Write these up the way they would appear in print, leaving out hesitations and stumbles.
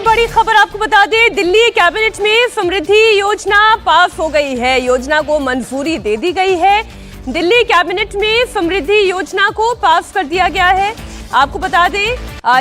बड़ी खबर आपको बता दें, दिल्ली कैबिनेट में समृद्धि योजना पास हो गई है। योजना को मंजूरी दे दी गई है। दिल्ली कैबिनेट में समृद्धि योजना को पास कर दिया गया है। आपको बता दें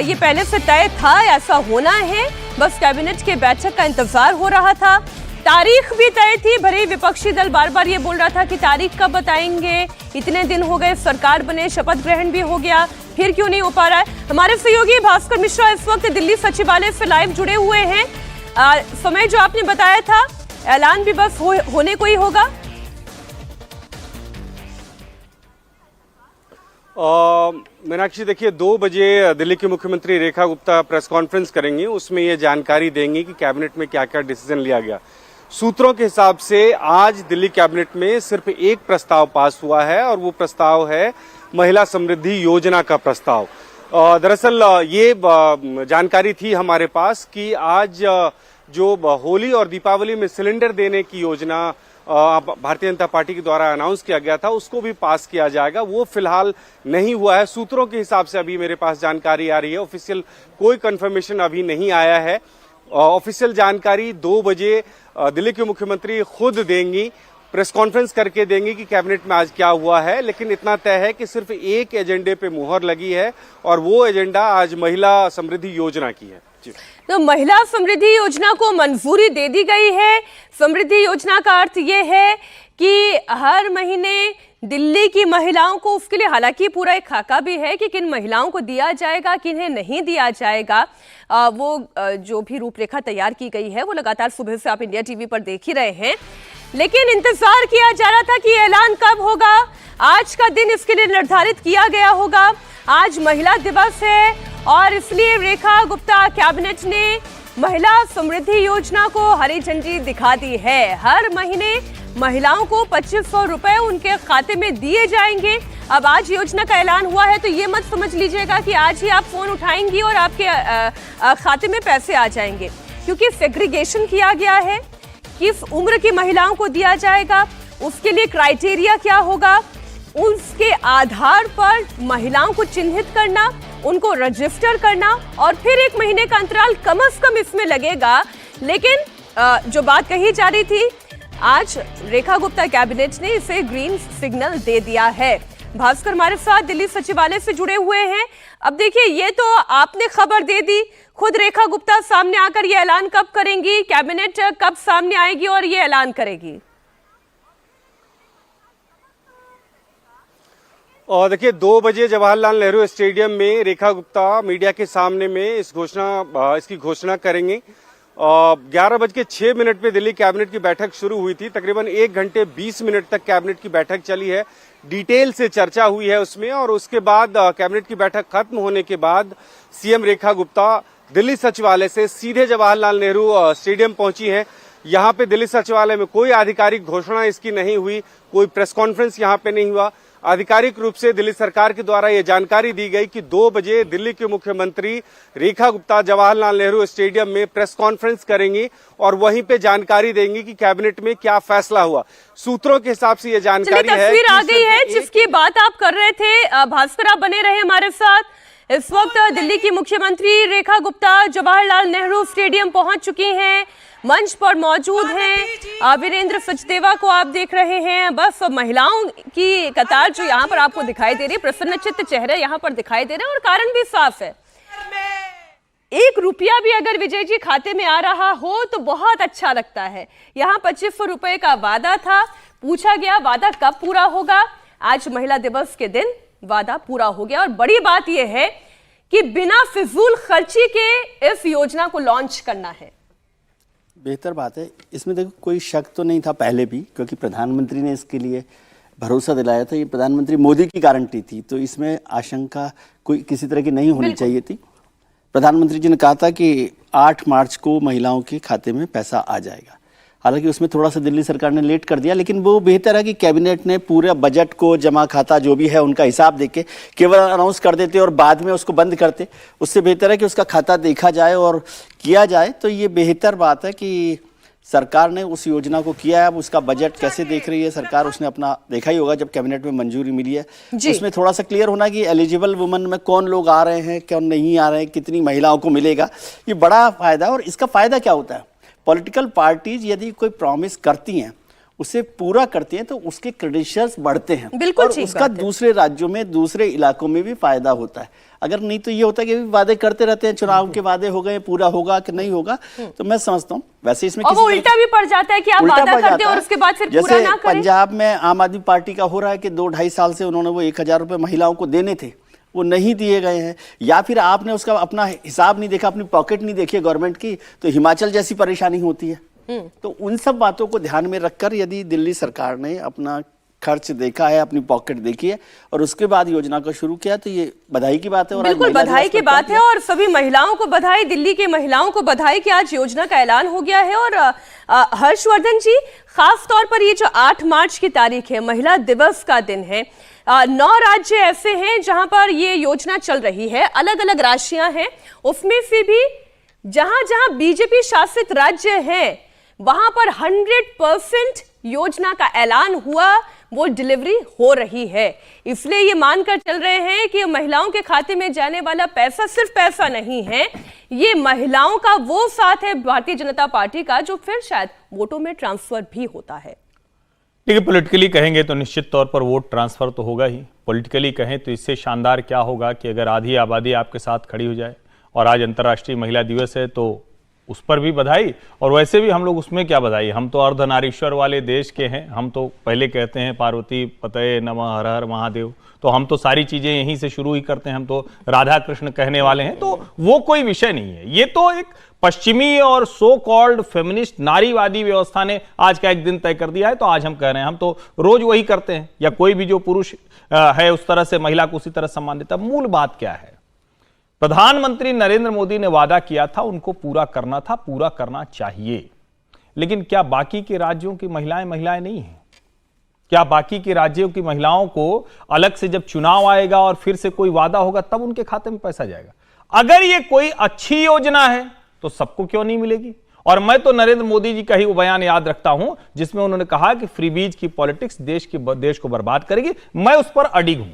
ये पहले से तय था, ऐसा होना है, बस कैबिनेट के बैठक का इंतजार हो रहा था। तारीख भी तय थी, भले विपक्षी दल बार बार ये बोल रहा था कि तारीख कब बताएंगे, इतने दिन हो गए, सरकार बने, शपथ ग्रहण भी हो गया, फिर क्यों नहीं हो पा रहा है। हमारे सहयोगी भास्कर मिश्रा इस वक्त दिल्ली सचिवालय से लाइव जुड़े हुए हैं। समय जो आपने बताया था, ऐलान भी बस होने को ही होगा। मीनाक्षी, देखिए 2 बजे दिल्ली की मुख्यमंत्री रेखा गुप्ता प्रेस कॉन्फ्रेंस करेंगी। उसमें ये जानकारी देंगी कि कैबिनेट में क्या क्या डिसीजन लिया गया। सूत्रों के हिसाब से आज दिल्ली कैबिनेट में सिर्फ एक प्रस्ताव पास हुआ है और वो प्रस्ताव है महिला समृद्धि योजना का प्रस्ताव। दरअसल ये जानकारी थी हमारे पास कि आज जो होली और दीपावली में सिलेंडर देने की योजना भारतीय जनता पार्टी के द्वारा अनाउंस किया गया था, उसको भी पास किया जाएगा। वो फिलहाल नहीं हुआ है। सूत्रों के हिसाब से अभी मेरे पास जानकारी आ रही है, ऑफिशियल कोई कंफर्मेशन अभी नहीं आया है। ऑफिशियल जानकारी 2 बजे दिल्ली के मुख्यमंत्री खुद देंगी, प्रेस कॉन्फ्रेंस करके देंगी कि कैबिनेट में आज क्या हुआ है। लेकिन इतना तय है कि सिर्फ एक एजेंडे पे मुहर लगी है और वो एजेंडा आज महिला समृद्धि योजना की है। तो महिला समृद्धि योजना को मंजूरी दे दी गई है। समृद्धि योजना का अर्थ ये है कि हर महीने दिल्ली की महिलाओं को, उसके लिए हालांकि पूरा एक खाका भी है कि किन महिलाओं को दिया जाएगा, किन्हें नहीं दिया जाएगा। वो जो भी रूपरेखा तैयार की गई है वो लगातार सुबह से आप इंडिया टीवी पर देख ही रहे हैं। लेकिन इंतजार किया जा रहा था कि ऐलान कब होगा। आज का दिन इसके लिए निर्धारित किया गया होगा। आज महिला दिवस है और इसलिए रेखा गुप्ता कैबिनेट ने महिला समृद्धि योजना को हरी झंडी दिखा दी है। हर महीने महिलाओं को 2500 रुपए उनके खाते में दिए जाएंगे। अब आज योजना का ऐलान हुआ है तो ये मत समझ लीजिएगा कि आज ही आप फोन उठाएंगी और आपके खाते में पैसे आ जाएंगे, क्योंकि सेग्रीगेशन किया गया है। किस उम्र की महिलाओं को दिया जाएगा, उसके लिए क्राइटेरिया क्या होगा, उसके आधार पर महिलाओं को चिन्हित करना, उनको रजिस्टर करना और फिर 1 महीने का अंतराल कम से कम इसमें लगेगा। लेकिन जो बात कही जा रही थी, आज रेखा गुप्ता कैबिनेट ने इसे ग्रीन सिग्नल दे दिया है। भास्कर हमारे साथ दिल्ली सचिवालय से जुड़े हुए हैं। अब देखिए, ये तो आपने खबर दे दी, खुद रेखा गुप्ता सामने आकर ये ऐलान कब करेंगी, कैबिनेट कब सामने आएगी और ये ऐलान करेगी? और देखिए 2 बजे जवाहरलाल नेहरू स्टेडियम में रेखा गुप्ता मीडिया के सामने में इसकी घोषणा करेंगी। 11:06 पे दिल्ली कैबिनेट की बैठक शुरू हुई थी। तकरीबन 1 घंटे 20 मिनट तक कैबिनेट की बैठक चली है। डिटेल से चर्चा हुई है उसमें और उसके बाद कैबिनेट की बैठक खत्म होने के बाद सीएम रेखा गुप्ता दिल्ली सचिवालय से सीधे जवाहरलाल नेहरू स्टेडियम पहुंची हैं। यहाँ पे दिल्ली सचिवालय में कोई आधिकारिक घोषणा इसकी नहीं हुई, कोई प्रेस कॉन्फ्रेंस यहाँ पे नहीं हुआ। आधिकारिक रूप से दिल्ली सरकार के द्वारा ये जानकारी दी गई कि 2 बजे दिल्ली के मुख्यमंत्री रेखा गुप्ता जवाहरलाल नेहरू स्टेडियम में प्रेस कॉन्फ्रेंस करेंगी और वहीं पे जानकारी देंगी कि कैबिनेट में क्या फैसला हुआ। सूत्रों के हिसाब से ये जानकारी है। तस्वीर आ गई है जिसकी बात आप कर रहे थे। भास्कर, आप बने रहे हमारे साथ। इस वक्त दिल्ली की मुख्यमंत्री रेखा गुप्ता जवाहरलाल नेहरू स्टेडियम पहुंच चुकी हैं, मंच पर मौजूद हैं। वीरेंद्र सचदेवा को आप देख रहे हैं। बस महिलाओं की कतार जो यहाँ पर आपको दिखाई दे रही है, प्रसन्नचित्त चेहरे यहाँ पर दिखाई दे रहे हैं और कारण भी साफ है। 1 रुपया भी अगर विजय जी खाते में आ रहा हो तो बहुत अच्छा लगता है। यहाँ 2500 रुपए का वादा था, पूछा गया वादा कब पूरा होगा। आज महिला दिवस के दिन वादा पूरा हो गया और बड़ी बात यह है कि बिना फिजूल खर्ची के इस योजना को लॉन्च करना है। बेहतर बात है। इसमें देखो कोई शक तो नहीं था पहले भी, क्योंकि प्रधानमंत्री ने इसके लिए भरोसा दिलाया था। ये प्रधानमंत्री मोदी की गारंटी थी, तो इसमें आशंका कोई किसी तरह की नहीं होनी चाहिए थी। प्रधानमंत्री जी ने कहा था कि 8 मार्च को महिलाओं के खाते में पैसा आ जाएगा। हालांकि उसमें थोड़ा सा दिल्ली सरकार ने लेट कर दिया, लेकिन वो बेहतर है कि कैबिनेट ने पूरा बजट को, जमा खाता जो भी है उनका हिसाब देके केवल अनाउंस कर देते और बाद में उसको बंद करते। उससे बेहतर है कि उसका खाता देखा जाए और किया जाए। तो ये बेहतर बात है कि सरकार ने उस योजना को किया है। अब उसका बजट कैसे देख रही है सरकार, उसने अपना देखा ही होगा जब कैबिनेट में मंजूरी मिली है। उसमें थोड़ा सा क्लियर होना कि एलिजिबल वुमन में कौन लोग आ रहे हैं, कौन नहीं आ रहे हैं, कितनी महिलाओं को मिलेगा, ये बड़ा फायदा है। और इसका फायदा क्या होता है, पॉलिटिकल पार्टीज यदि कोई प्रॉमिस करती हैं, उसे पूरा करती हैं, तो उसके क्रेडेंशियल्स बढ़ते हैं और उसका दूसरे राज्यों में, दूसरे इलाकों में भी फायदा होता है। अगर नहीं तो ये होता है कि वादे करते रहते हैं, चुनाव के वादे हो गए, पूरा होगा कि नहीं होगा। तो मैं समझता हूँ वैसे इसमें वो उल्टा भी पड़ जाता है कि आप वादा करते हैं और उसके बाद फिर पूरा ना करें। पंजाब में आम आदमी पार्टी का हो रहा है कि 2-2.5 साल से उन्होंने वो 1000 रुपए महिलाओं को देने थे, वो नहीं दिए गए हैं, या फिर आपने उसका अपना हिसाब नहीं देखा, अपनी पॉकेट नहीं देखी गवर्नमेंट की, तो हिमाचल जैसी परेशानी होती है। तो उन सब बातों को ध्यान में रखकर यदि दिल्ली सरकार ने अपना खर्च देखा है, अपनी पॉकेट देखी है और उसके बाद योजना को शुरू किया, तो ये बधाई की बात है। और बिल्कुल बधाई की बात है और सभी महिलाओं को बधाई, दिल्ली की महिलाओं को बधाई कि आज योजना का ऐलान हो गया है। और हर्षवर्धन जी, खास तौर पर ये जो 8 मार्च की तारीख है, महिला दिवस का दिन है, 9 राज्य ऐसे हैं जहां पर ये योजना चल रही है, अलग अलग राशियां हैं, उसमें से भी जहां जहां बीजेपी शासित राज्य हैं वहां पर 100% योजना का ऐलान हुआ, वो डिलीवरी हो रही है। इसलिए ये मानकर चल रहे हैं कि महिलाओं के खाते में जाने वाला पैसा सिर्फ पैसा नहीं है, ये महिलाओं का वो साथ है भारतीय जनता पार्टी का जो फिर शायद वोटों में ट्रांसफर भी होता है। देखिए, पॉलिटिकली कहेंगे तो निश्चित तौर पर वोट ट्रांसफर तो होगा ही। पॉलिटिकली कहें तो इससे शानदार क्या होगा कि अगर आधी आबादी आपके साथ खड़ी हो जाए, और आज अंतर्राष्ट्रीय महिला दिवस है तो उस पर भी बधाई, और वैसे भी हम लोग उसमें क्या बधाई, हम तो अर्धनारीश्वर वाले देश के हैं, हम तो पहले कहते हैं पार्वती पतये नमः हर हर महादेव, तो हम तो सारी चीजें यहीं से शुरू ही करते हैं, हम तो राधा कृष्ण कहने वाले हैं, तो वो कोई विषय नहीं है। ये तो एक पश्चिमी और सो कॉल्ड फेमिनिस्ट नारीवादी व्यवस्था ने आज का एक दिन तय कर दिया है, तो आज हम कह रहे हैं, हम तो रोज वही करते हैं, या कोई भी जो पुरुष है उस तरह से महिला को उसी तरह सम्मान देता। मूल बात क्या है, प्रधानमंत्री नरेंद्र मोदी ने वादा किया था, उनको पूरा करना था, पूरा करना चाहिए। लेकिन क्या बाकी के राज्यों की महिलाएं नहीं हैं? क्या बाकी के राज्यों की महिलाओं को अलग से जब चुनाव आएगा और फिर से कोई वादा होगा तब उनके खाते में पैसा जाएगा? अगर ये कोई अच्छी योजना है तो सबको क्यों नहीं मिलेगी? और मैं तो नरेंद्र मोदी जी का ही वो बयान याद रखता हूं जिसमें उन्होंने कहा कि फ्रीबीज की पॉलिटिक्स देश को बर्बाद करेगी। मैं उस पर अडिग हूं।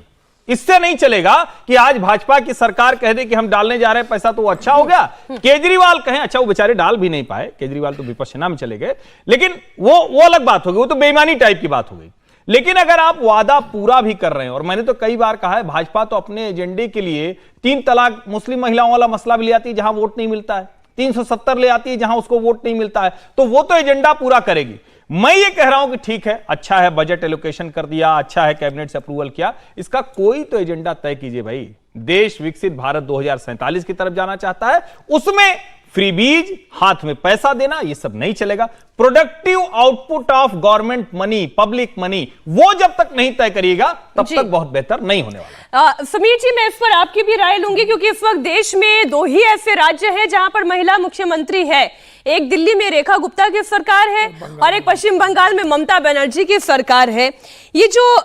इससे नहीं चलेगा कि आज भाजपा की सरकार कह दे कि हम डालने जा रहे हैं पैसा तो वो अच्छा हो गया, केजरीवाल कहें, अच्छा वो बेचारे डाल भी नहीं पाए, केजरीवाल तो विपक्ष में चले गए, लेकिन वो अलग बात होगी, वो तो बेईमानी टाइप की बात हो गई। लेकिन अगर आप वादा पूरा भी कर रहे हैं, और मैंने तो कई बार कहा है, भाजपा तो अपने एजेंडे के लिए 3 तलाक मुस्लिम महिलाओं वाला मसला भी ले आती है जहां वोट नहीं मिलता है, 370 ले आती है जहां उसको वोट नहीं मिलता है, तो वो तो एजेंडा पूरा करेगी। मैं ये कह रहा हूं कि ठीक है, अच्छा है बजट एलोकेशन कर दिया, अच्छा है कैबिनेट से अप्रूवल किया, इसका कोई तो एजेंडा तय कीजिए भाई। देश विकसित भारत 2047 की तरफ जाना चाहता है, उसमें फ्रीबीज, हाथ में पैसा देना, ये सब नहीं चलेगा। Productive output of government money, public money, वो जब तक नहीं तय करिएगा तब तक बहुत बेहतर नहीं होने वाला। समीर जी, मैं इस पर आपकी भी राय लूंगी, क्योंकि इस वक्त देश में 2 ही ऐसे राज्य हैं जहां पर महिला मुख्यमंत्री है। एक दिल्ली में रेखा गुप्ता की सरकार है और एक पश्चिम बंगाल में ममता बनर्जी की सरकार है। ये जो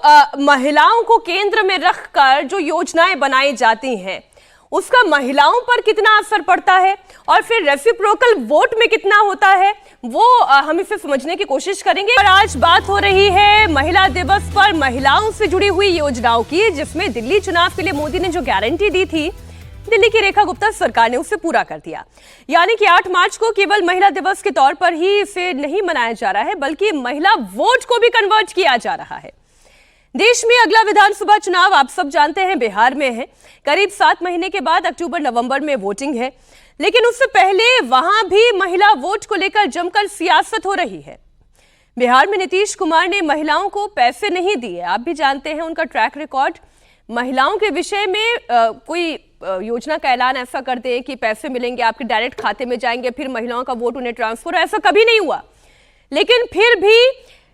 महिलाओं को केंद्र में रखकर जो योजनाएं बनाई जाती हैं, उसका महिलाओं पर कितना असर पड़ता है और फिर रेसिप्रोकल वोट में कितना होता है, वो हम इसे समझने की कोशिश करेंगे। और आज बात हो रही है महिला दिवस पर महिलाओं से जुड़ी हुई योजनाओं की, जिसमें दिल्ली चुनाव के लिए मोदी ने जो गारंटी दी थी, दिल्ली की रेखा गुप्ता सरकार ने उसे पूरा कर दिया। यानी कि 8 मार्च को केवल महिला दिवस के तौर पर ही इसे नहीं मनाया जा रहा है, बल्कि महिला वोट को भी कन्वर्ट किया जा रहा है। देश में अगला विधानसभा चुनाव आप सब जानते हैं बिहार में है। करीब 7 महीने के बाद अक्टूबर-नवंबर में वोटिंग है, लेकिन उससे पहले वहां भी महिला वोट को लेकर जमकर सियासत हो रही है। बिहार में नीतीश कुमार ने महिलाओं को पैसे नहीं दिए, आप भी जानते हैं उनका ट्रैक रिकॉर्ड। महिलाओं के विषय में कोई योजना का ऐलान ऐसा कर दे कि पैसे मिलेंगे, आपके डायरेक्ट खाते में जाएंगे, फिर महिलाओं का वोट उन्हें ट्रांसफर, ऐसा कभी नहीं हुआ। लेकिन फिर भी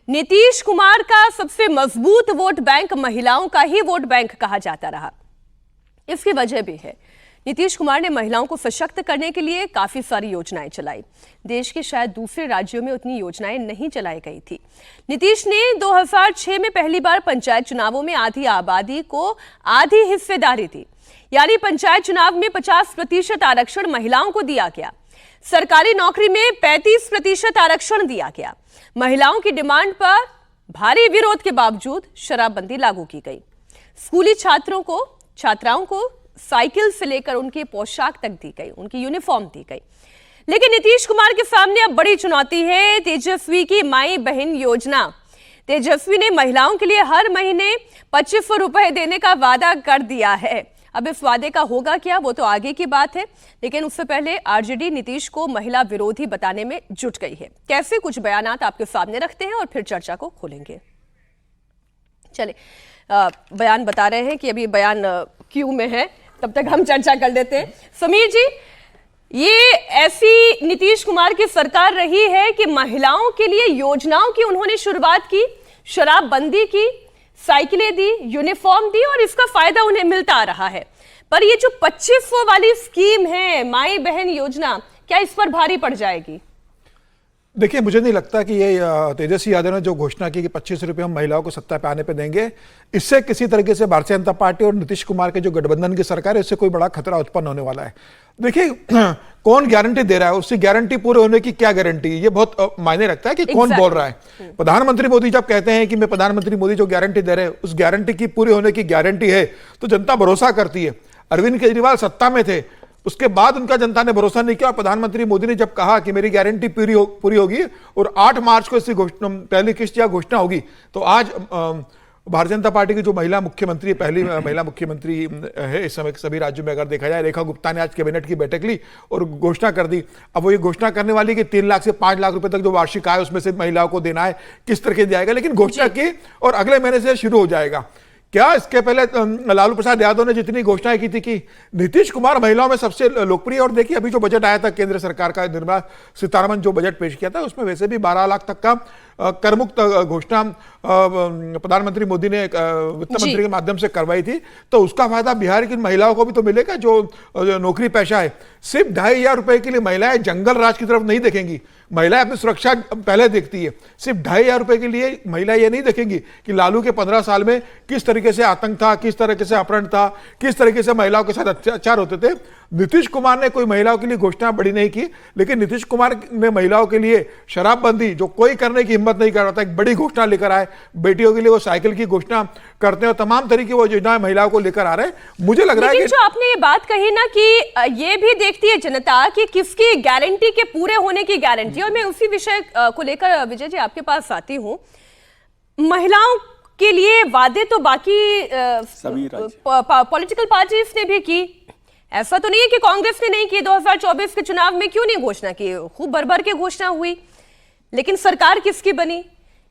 नीतीश कुमार का सबसे मजबूत वोट बैंक महिलाओं का ही वोट बैंक कहा जाता रहा। इसकी वजह भी है, नीतीश कुमार ने महिलाओं को सशक्त करने के लिए काफी सारी योजनाएं चलाई। देश के शायद दूसरे राज्यों में उतनी योजनाएं नहीं चलाई गई थी। नीतीश ने 2006 में पहली बार पंचायत चुनावों में आधी आबादी को आधी हिस्सेदारी दी, यानी पंचायत चुनाव में 50% आरक्षण महिलाओं को दिया गया। सरकारी नौकरी में 35% आरक्षण दिया गया। महिलाओं की डिमांड पर भारी विरोध के बावजूद शराबबंदी लागू की गई। स्कूली छात्राओं को साइकिल से लेकर उनकी पोशाक तक दी गई, उनकी यूनिफॉर्म दी गई। लेकिन नीतीश कुमार के सामने अब बड़ी चुनौती है तेजस्वी की माई बहन योजना। तेजस्वी ने महिलाओं के लिए हर महीने 2500 रुपए देने का वादा कर दिया है। अब इस वादे का होगा क्या, वो तो आगे की बात है, लेकिन उससे पहले आरजेडी नीतीश को महिला विरोधी बताने में जुट गई है। कैसे, कुछ बयानात आपके सामने रखते हैं और फिर चर्चा को खोलेंगे। चले, बयान बता रहे हैं कि अभी बयान क्यू में है, तब तक हम चर्चा कर लेते हैं। समीर जी, ये ऐसी नीतीश कुमार की सरकार रही है कि महिलाओं के लिए योजनाओं की उन्होंने शुरुआत की, शराबबंदी की, साइकिलें दी, यूनिफॉर्म दी और इसका फायदा उन्हें मिलता आ रहा है। पर ये जो 2500 वाली स्कीम है, माई बहन योजना, क्या इस पर भारी पड़ जाएगी? देखिए, मुझे नहीं लगता कि ये तेजस्वी यादव ने जो घोषणा की कि 2500 रुपये हम महिलाओं को सत्ता पे आने पे देंगे, इससे किसी तरीके से भारतीय जनता पार्टी और नीतीश कुमार के जो गठबंधन की सरकार है, इससे कोई बड़ा खतरा उत्पन्न होने वाला है। देखिए, कौन गारंटी दे रहा है, उसकी गारंटी पूरे होने की क्या गारंटी, ये बहुत मायने रखता है कि कौन बोल रहा है। प्रधानमंत्री मोदी जब कहते हैं कि मैं प्रधानमंत्री मोदी जो गारंटी दे रहे हैं, उस गारंटी की पूरी होने की गारंटी है, तो जनता भरोसा करती है। अरविंद केजरीवाल सत्ता में थे, उसके बाद उनका जनता ने भरोसा नहीं किया। प्रधानमंत्री मोदी ने जब कहा कि मेरी गारंटी पूरी होगी और 8 मार्च को इसकी पहली किस्त या घोषणा होगी, तो आज भारतीय जनता पार्टी की जो महिला मुख्यमंत्री, पहली महिला मुख्यमंत्री है इस समय सभी राज्यों में, अगर देखा जाए, रेखा गुप्ता ने आज कैबिनेट की बैठक ली और घोषणा कर दी। अब वो ये घोषणा करने वाली कि 3 लाख से 5 लाख रुपए तक जो वार्षिक आय उसमें से महिलाओं को देना है, किस तरह के दिया जाएगा, लेकिन घोषणा की और अगले महीने से शुरू हो जाएगा। क्या इसके पहले लालू प्रसाद यादव ने जितनी घोषणाएं की थी कि नीतीश कुमार महिलाओं में सबसे लोकप्रिय, और देखिए अभी जो बजट आया था केंद्र सरकार का, निर्मला सीतारमण जो बजट पेश किया था, उसमें वैसे भी 12 लाख तक का करमुक्त घोषणा प्रधानमंत्री मोदी ने वित्त मंत्री के माध्यम से करवाई थी। तो उसका फायदा बिहार की महिलाओं को भी तो मिलेगा जो नौकरी पेशा है। सिर्फ 2500 रुपए के लिए महिलाएं जंगल राज की तरफ नहीं देखेंगी, महिलाएं अपनी सुरक्षा पहले देखती है। सिर्फ 2500 रुपए के लिए महिला ये नहीं देखेंगी कि लालू के 15 साल में किस तरीके से आतंक था, किस तरीके से अपहरण था, किस तरीके से महिलाओं के साथ अत्याचार होते थे। नीतीश कुमार ने कोई महिलाओं के लिए घोषणा बड़ी नहीं की, लेकिन नीतीश कुमार ने महिलाओं के लिए शराबबंदी, जो कोई करने की हिम्मत नहीं कर रहा था, एक बड़ी घोषणा लेकर आए। बेटियों के लिए वो साइकिल की घोषणा करते हैं और तमाम तरीके वो योजनाएं महिलाओं को लेकर आ रहे हैं। मुझे लग रहा है कि जो आपने ये बात कही ना कि ये भी देखती है जनता कि किसकी गारंटी के पूरे होने की गारंटी, और मैं उसी विषय को लेकर विजय जी आपके पास आती हूँ। महिलाओं के लिए वादे तो बाकी पॉलिटिकल पार्टीज ने भी की, ऐसा तो नहीं है कि कांग्रेस ने नहीं की। 2024 के चुनाव में क्यों नहीं घोषणा की, खूब भर के घोषणा हुई, लेकिन सरकार किसकी बनी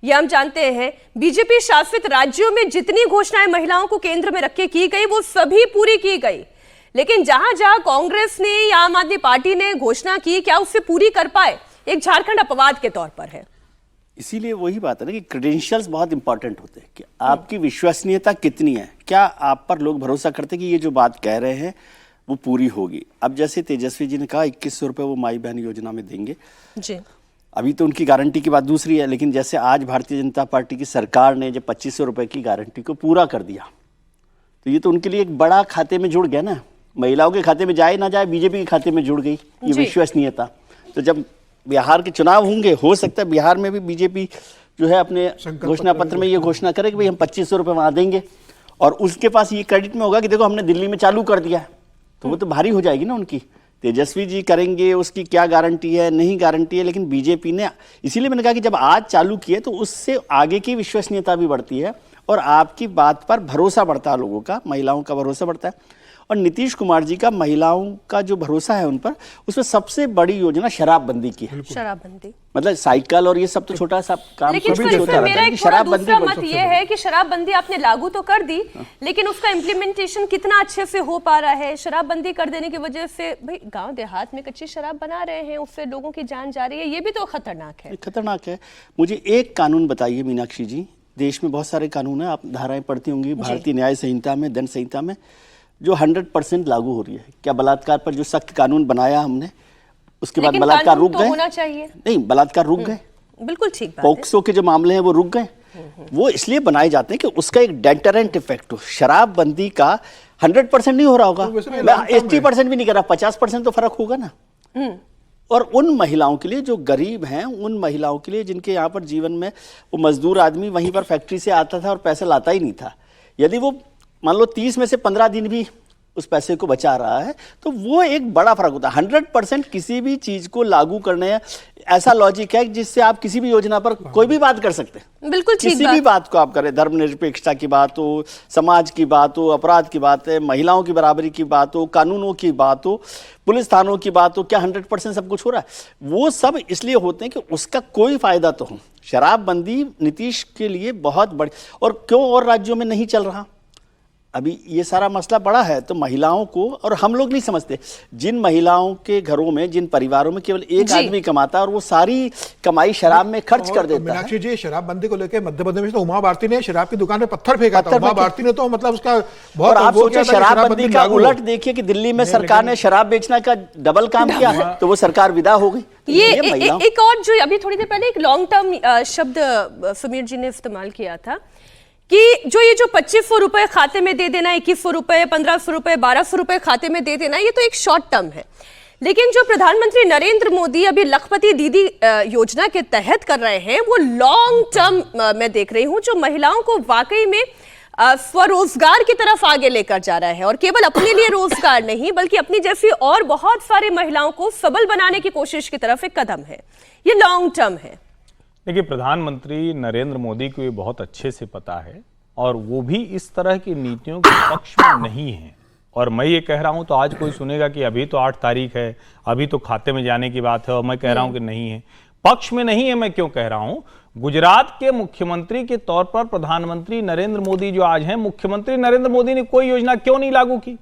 ये हम जानते हैं। बीजेपी शासित राज्यों में जितनी घोषणाएं महिलाओं को केंद्र में रख के की गई, वो सभी पूरी की गई, लेकिन जहां जहां कांग्रेस ने या आम आदमी पार्टी ने घोषणा की, क्या उससे पूरी कर पाए, एक झारखंड अपवाद के तौर पर है। इसीलिए वही बात है ना कि क्रेडेंशियल्स बहुत इंपॉर्टेंट होते हैं कि आपकी विश्वसनीयता कितनी है, क्या आप पर लोग भरोसा करते हैं कि ये जो बात कह रहे हैं वो पूरी होगी। अब जैसे तेजस्वी जी ने कहा 2100 रुपये वो माई बहन योजना में देंगे जी, अभी तो उनकी गारंटी की बात दूसरी है, लेकिन जैसे आज भारतीय जनता पार्टी की सरकार ने जब 2500 रुपये की गारंटी को पूरा कर दिया, तो ये तो उनके लिए एक बड़ा खाते में जुड़ गया ना। महिलाओं के खाते में जाए ना जाए, बीजेपी के खाते में जुड़ गई ये विश्वसनीयता। तो जब बिहार के चुनाव होंगे, हो सकता है बिहार में भी बीजेपी जो है अपने घोषणा पत्र में ये घोषणा करे कि भाई हम 2500 रुपये वहाँ देंगे, और उसके पास ये क्रेडिट में होगा कि देखो हमने दिल्ली में चालू कर दिया, तो वो तो भारी हो जाएगी ना उनकी। तेजस्वी जी करेंगे, उसकी क्या गारंटी है, नहीं गारंटी है, लेकिन बीजेपी ने, इसीलिए मैंने कहा कि जब आज चालू किए तो उससे आगे की विश्वसनीयता भी बढ़ती है और आपकी बात पर भरोसा बढ़ता है, लोगों का, महिलाओं का भरोसा बढ़ता है। और नीतीश कुमार जी का महिलाओं का जो भरोसा है उन पर, उसमें सबसे बड़ी योजना शराबबंदी की है। शराबबंदी मतलब साइकिल और ये सब तो छोटा सा काम, लेकिन मेरा एक थोड़ा दूसरा मत ये है कि शराबबंदी आपने लागू तो कर दी, लेकिन उसका इम्प्लीमेंटेशन कितना अच्छे से हो पा रहा है। शराबबंदी कर देने की वजह से भाई गांव देहात में कच्ची शराब बना रहे हैं, उससे लोगों की जान जा रही है, ये भी तो खतरनाक है। खतरनाक है। मुझे एक कानून बताइए मीनाक्षी जी, देश में बहुत सारे कानून है, आप धाराएं पढ़ती होंगी, भारतीय न्याय संहिता में, दंड संहिता में, जो 100% लागू हो रही है। क्या बलात्कार पर जो सख्त कानून बनाया हमने, उसके बाद बलात्कार रुक गए? होना चाहिए। नहीं, बलात्कार रुक गए, बिल्कुल ठीक बात है। पॉक्सो के जो मामले हैं वो रुक गए। वो इसलिए बनाए जाते हैं कि उसका एक डेटरेंट इफेक्ट हो। शराबबंदी का 100% नहीं हो रहा होगा, 80% भी नहीं कर रहा, 50% तो फर्क होगा ना। और उन महिलाओं के लिए जो गरीब हैं, उन महिलाओं के लिए जिनके यहाँ पर जीवन में वो मजदूर आदमी वहीं पर फैक्ट्री से आता था और पैसा लाता ही नहीं था, यदि वो मान लो 30 में से 15 दिन भी उस पैसे को बचा रहा है तो वो एक बड़ा फर्क होता है। 100% किसी भी चीज को लागू करने ऐसा लॉजिक है जिससे आप किसी भी योजना पर कोई भी बात कर सकते हैं। बिल्कुल ठीक किसी भी बात को आप करें, धर्मनिरपेक्षता की बात हो, समाज की बात हो, अपराध की बात है, महिलाओं की बराबरी की बात हो, कानूनों की बात हो, पुलिस थानों की बात हो, क्या 100% सब कुछ हो रहा है? वो सब इसलिए होते हैं कि उसका कोई फायदा तो हो। शराबबंदी नीतीश के लिए बहुत बड़ी, और क्यों और राज्यों में नहीं चल रहा? अभी ये सारा मसला बड़ा है तो महिलाओं को, और हम लोग नहीं समझते, जिन महिलाओं के घरों में, जिन परिवारों में केवल एक आदमी कमाता है और वो सारी कमाई शराब में खर्च कर देता है। मीनाक्षी जी, शराबबंदी को लेकर मध्य प्रदेश में तो उमा भारती ने शराब की दुकान पे पत्थर फेंका था। उमा भारती ने तो मतलब उसका बहुत, और आप सोचिए शराबबंदी का उलट देखिए कि दिल्ली में सरकार ने शराब बेचने का डबल काम किया तो वो सरकार विदा हो गई। ये एक और जो अभी थोड़ी देर पहले एक लॉन्ग टर्म शब्द समीर जी ने इस्तेमाल किया था कि जो ये जो 2500 रुपए खाते में दे देना, 2100 रुपए, 1500 रुपए, 1200 रुपए खाते में दे देना, ये तो एक शॉर्ट टर्म है। लेकिन जो प्रधानमंत्री नरेंद्र मोदी अभी लखपति दीदी योजना के तहत कर रहे हैं वो लॉन्ग टर्म मैं देख रही हूं, जो महिलाओं को वाकई में स्वरोजगार की तरफ आगे लेकर जा रहा है, और केवल अपने लिए रोजगार नहीं बल्कि अपनी जैसी और बहुत सारे महिलाओं को सबल बनाने की कोशिश की तरफ एक कदम है। ये लॉन्ग टर्म है। देखिए, प्रधानमंत्री नरेंद्र मोदी को ये बहुत अच्छे से पता है और वो भी इस तरह की नीतियों के पक्ष में नहीं है। और मैं ये कह रहा हूं तो आज कोई सुनेगा कि अभी तो 8 तारीख है, अभी तो खाते में जाने की बात है, और मैं कह रहा हूं कि नहीं है, पक्ष में नहीं है। मैं क्यों कह रहा हूं? गुजरात के मुख्यमंत्री के तौर पर प्रधानमंत्री नरेंद्र मोदी जो आज हैं, मुख्यमंत्री नरेंद्र मोदी ने कोई योजना क्यों नहीं लागू की?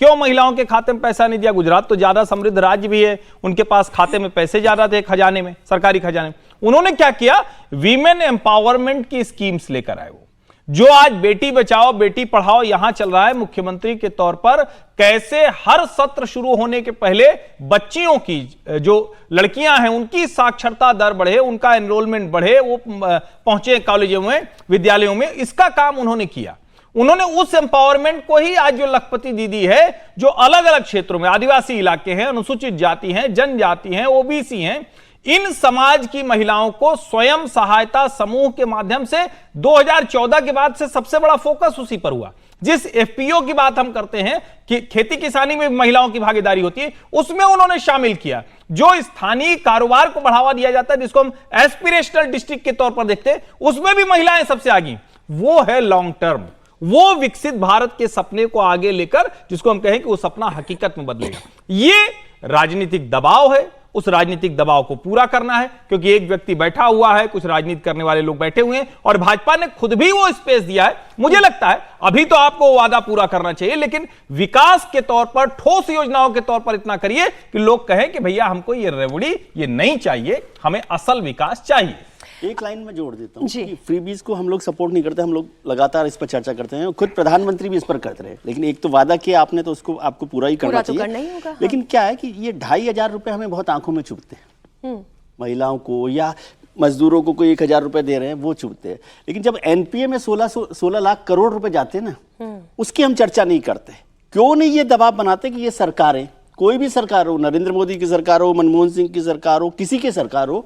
क्यों महिलाओं के खाते में पैसा नहीं दिया? गुजरात तो ज्यादा समृद्ध राज्य भी है, उनके पास खाते में पैसे ज्यादा थे, खजाने में, सरकारी खजाने में। उन्होंने क्या किया? वीमेन एम्पावरमेंट की स्कीम्स लेकर आए। वो जो आज बेटी बचाओ बेटी पढ़ाओ यहां चल रहा है, मुख्यमंत्री के तौर पर कैसे हर सत्र शुरू होने के पहले बच्चियों की, जो लड़कियां हैं उनकी साक्षरता दर बढ़े, उनका एनरोलमेंट बढ़े, वो पहुंचे कॉलेजों में, विद्यालयों में, इसका काम उन्होंने किया। उन्होंने उस एम्पावरमेंट को ही आज जो लखपति दीदी है, जो अलग अलग क्षेत्रों में, आदिवासी इलाके हैं, अनुसूचित जाति हैं, जनजाति हैं, ओबीसी हैं, इन समाज की महिलाओं को स्वयं सहायता समूह के माध्यम से 2014 के बाद से सबसे बड़ा फोकस उसी पर हुआ। जिस एफपीओ की बात हम करते हैं कि खेती किसानी में महिलाओं की भागीदारी होती है, उसमें उन्होंने शामिल किया। जो स्थानीय कारोबार को बढ़ावा दिया जाता है, जिसको हम एस्पिरेशनल डिस्ट्रिक्ट के तौर पर देखते हैं, उसमें भी महिलाएं सबसे आगे। वो है लॉन्ग टर्म, वो विकसित भारत के सपने को आगे लेकर, जिसको हम कहें कि वो सपना हकीकत में बदलेगा। ये राजनीतिक दबाव है, उस राजनीतिक दबाव को पूरा करना है, क्योंकि एक व्यक्ति बैठा हुआ है, कुछ राजनीति करने वाले लोग बैठे हुए हैं, और भाजपा ने खुद भी वो स्पेस दिया है। मुझे लगता है अभी तो आपको वादा पूरा करना चाहिए, लेकिन विकास के तौर पर, ठोस योजनाओं के तौर पर इतना करिए कि लोग कहें कि भैया हमको ये रेवड़ी ये नहीं चाहिए, हमें असल विकास चाहिए। एक लाइन में जोड़ देता हूँ कि फ्रीबीज को हम लोग सपोर्ट नहीं करते, हम लोग लगातार इस पर चर्चा करते हैं, खुद प्रधानमंत्री भी इस पर करते रहे, लेकिन एक तो वादा किया आपने तो उसको आपको पूरा ही करना चाहिए। लेकिन क्या है कि ये 2500 रुपए हमें बहुत आंखों में चुभते हैं, महिलाओं को या मजदूरों को कोई 1000 रुपए दे रहे हैं वो चुभते हैं। लेकिन जब एनपीए में 16 लाख करोड़ रुपए जाते हैं ना, उसकी हम चर्चा नहीं करते। क्यों नहीं ये दबाव बनाते कि ये सरकारें, कोई भी सरकार हो, नरेंद्र मोदी की सरकार हो, मनमोहन सिंह की सरकार हो, किसी की सरकार हो,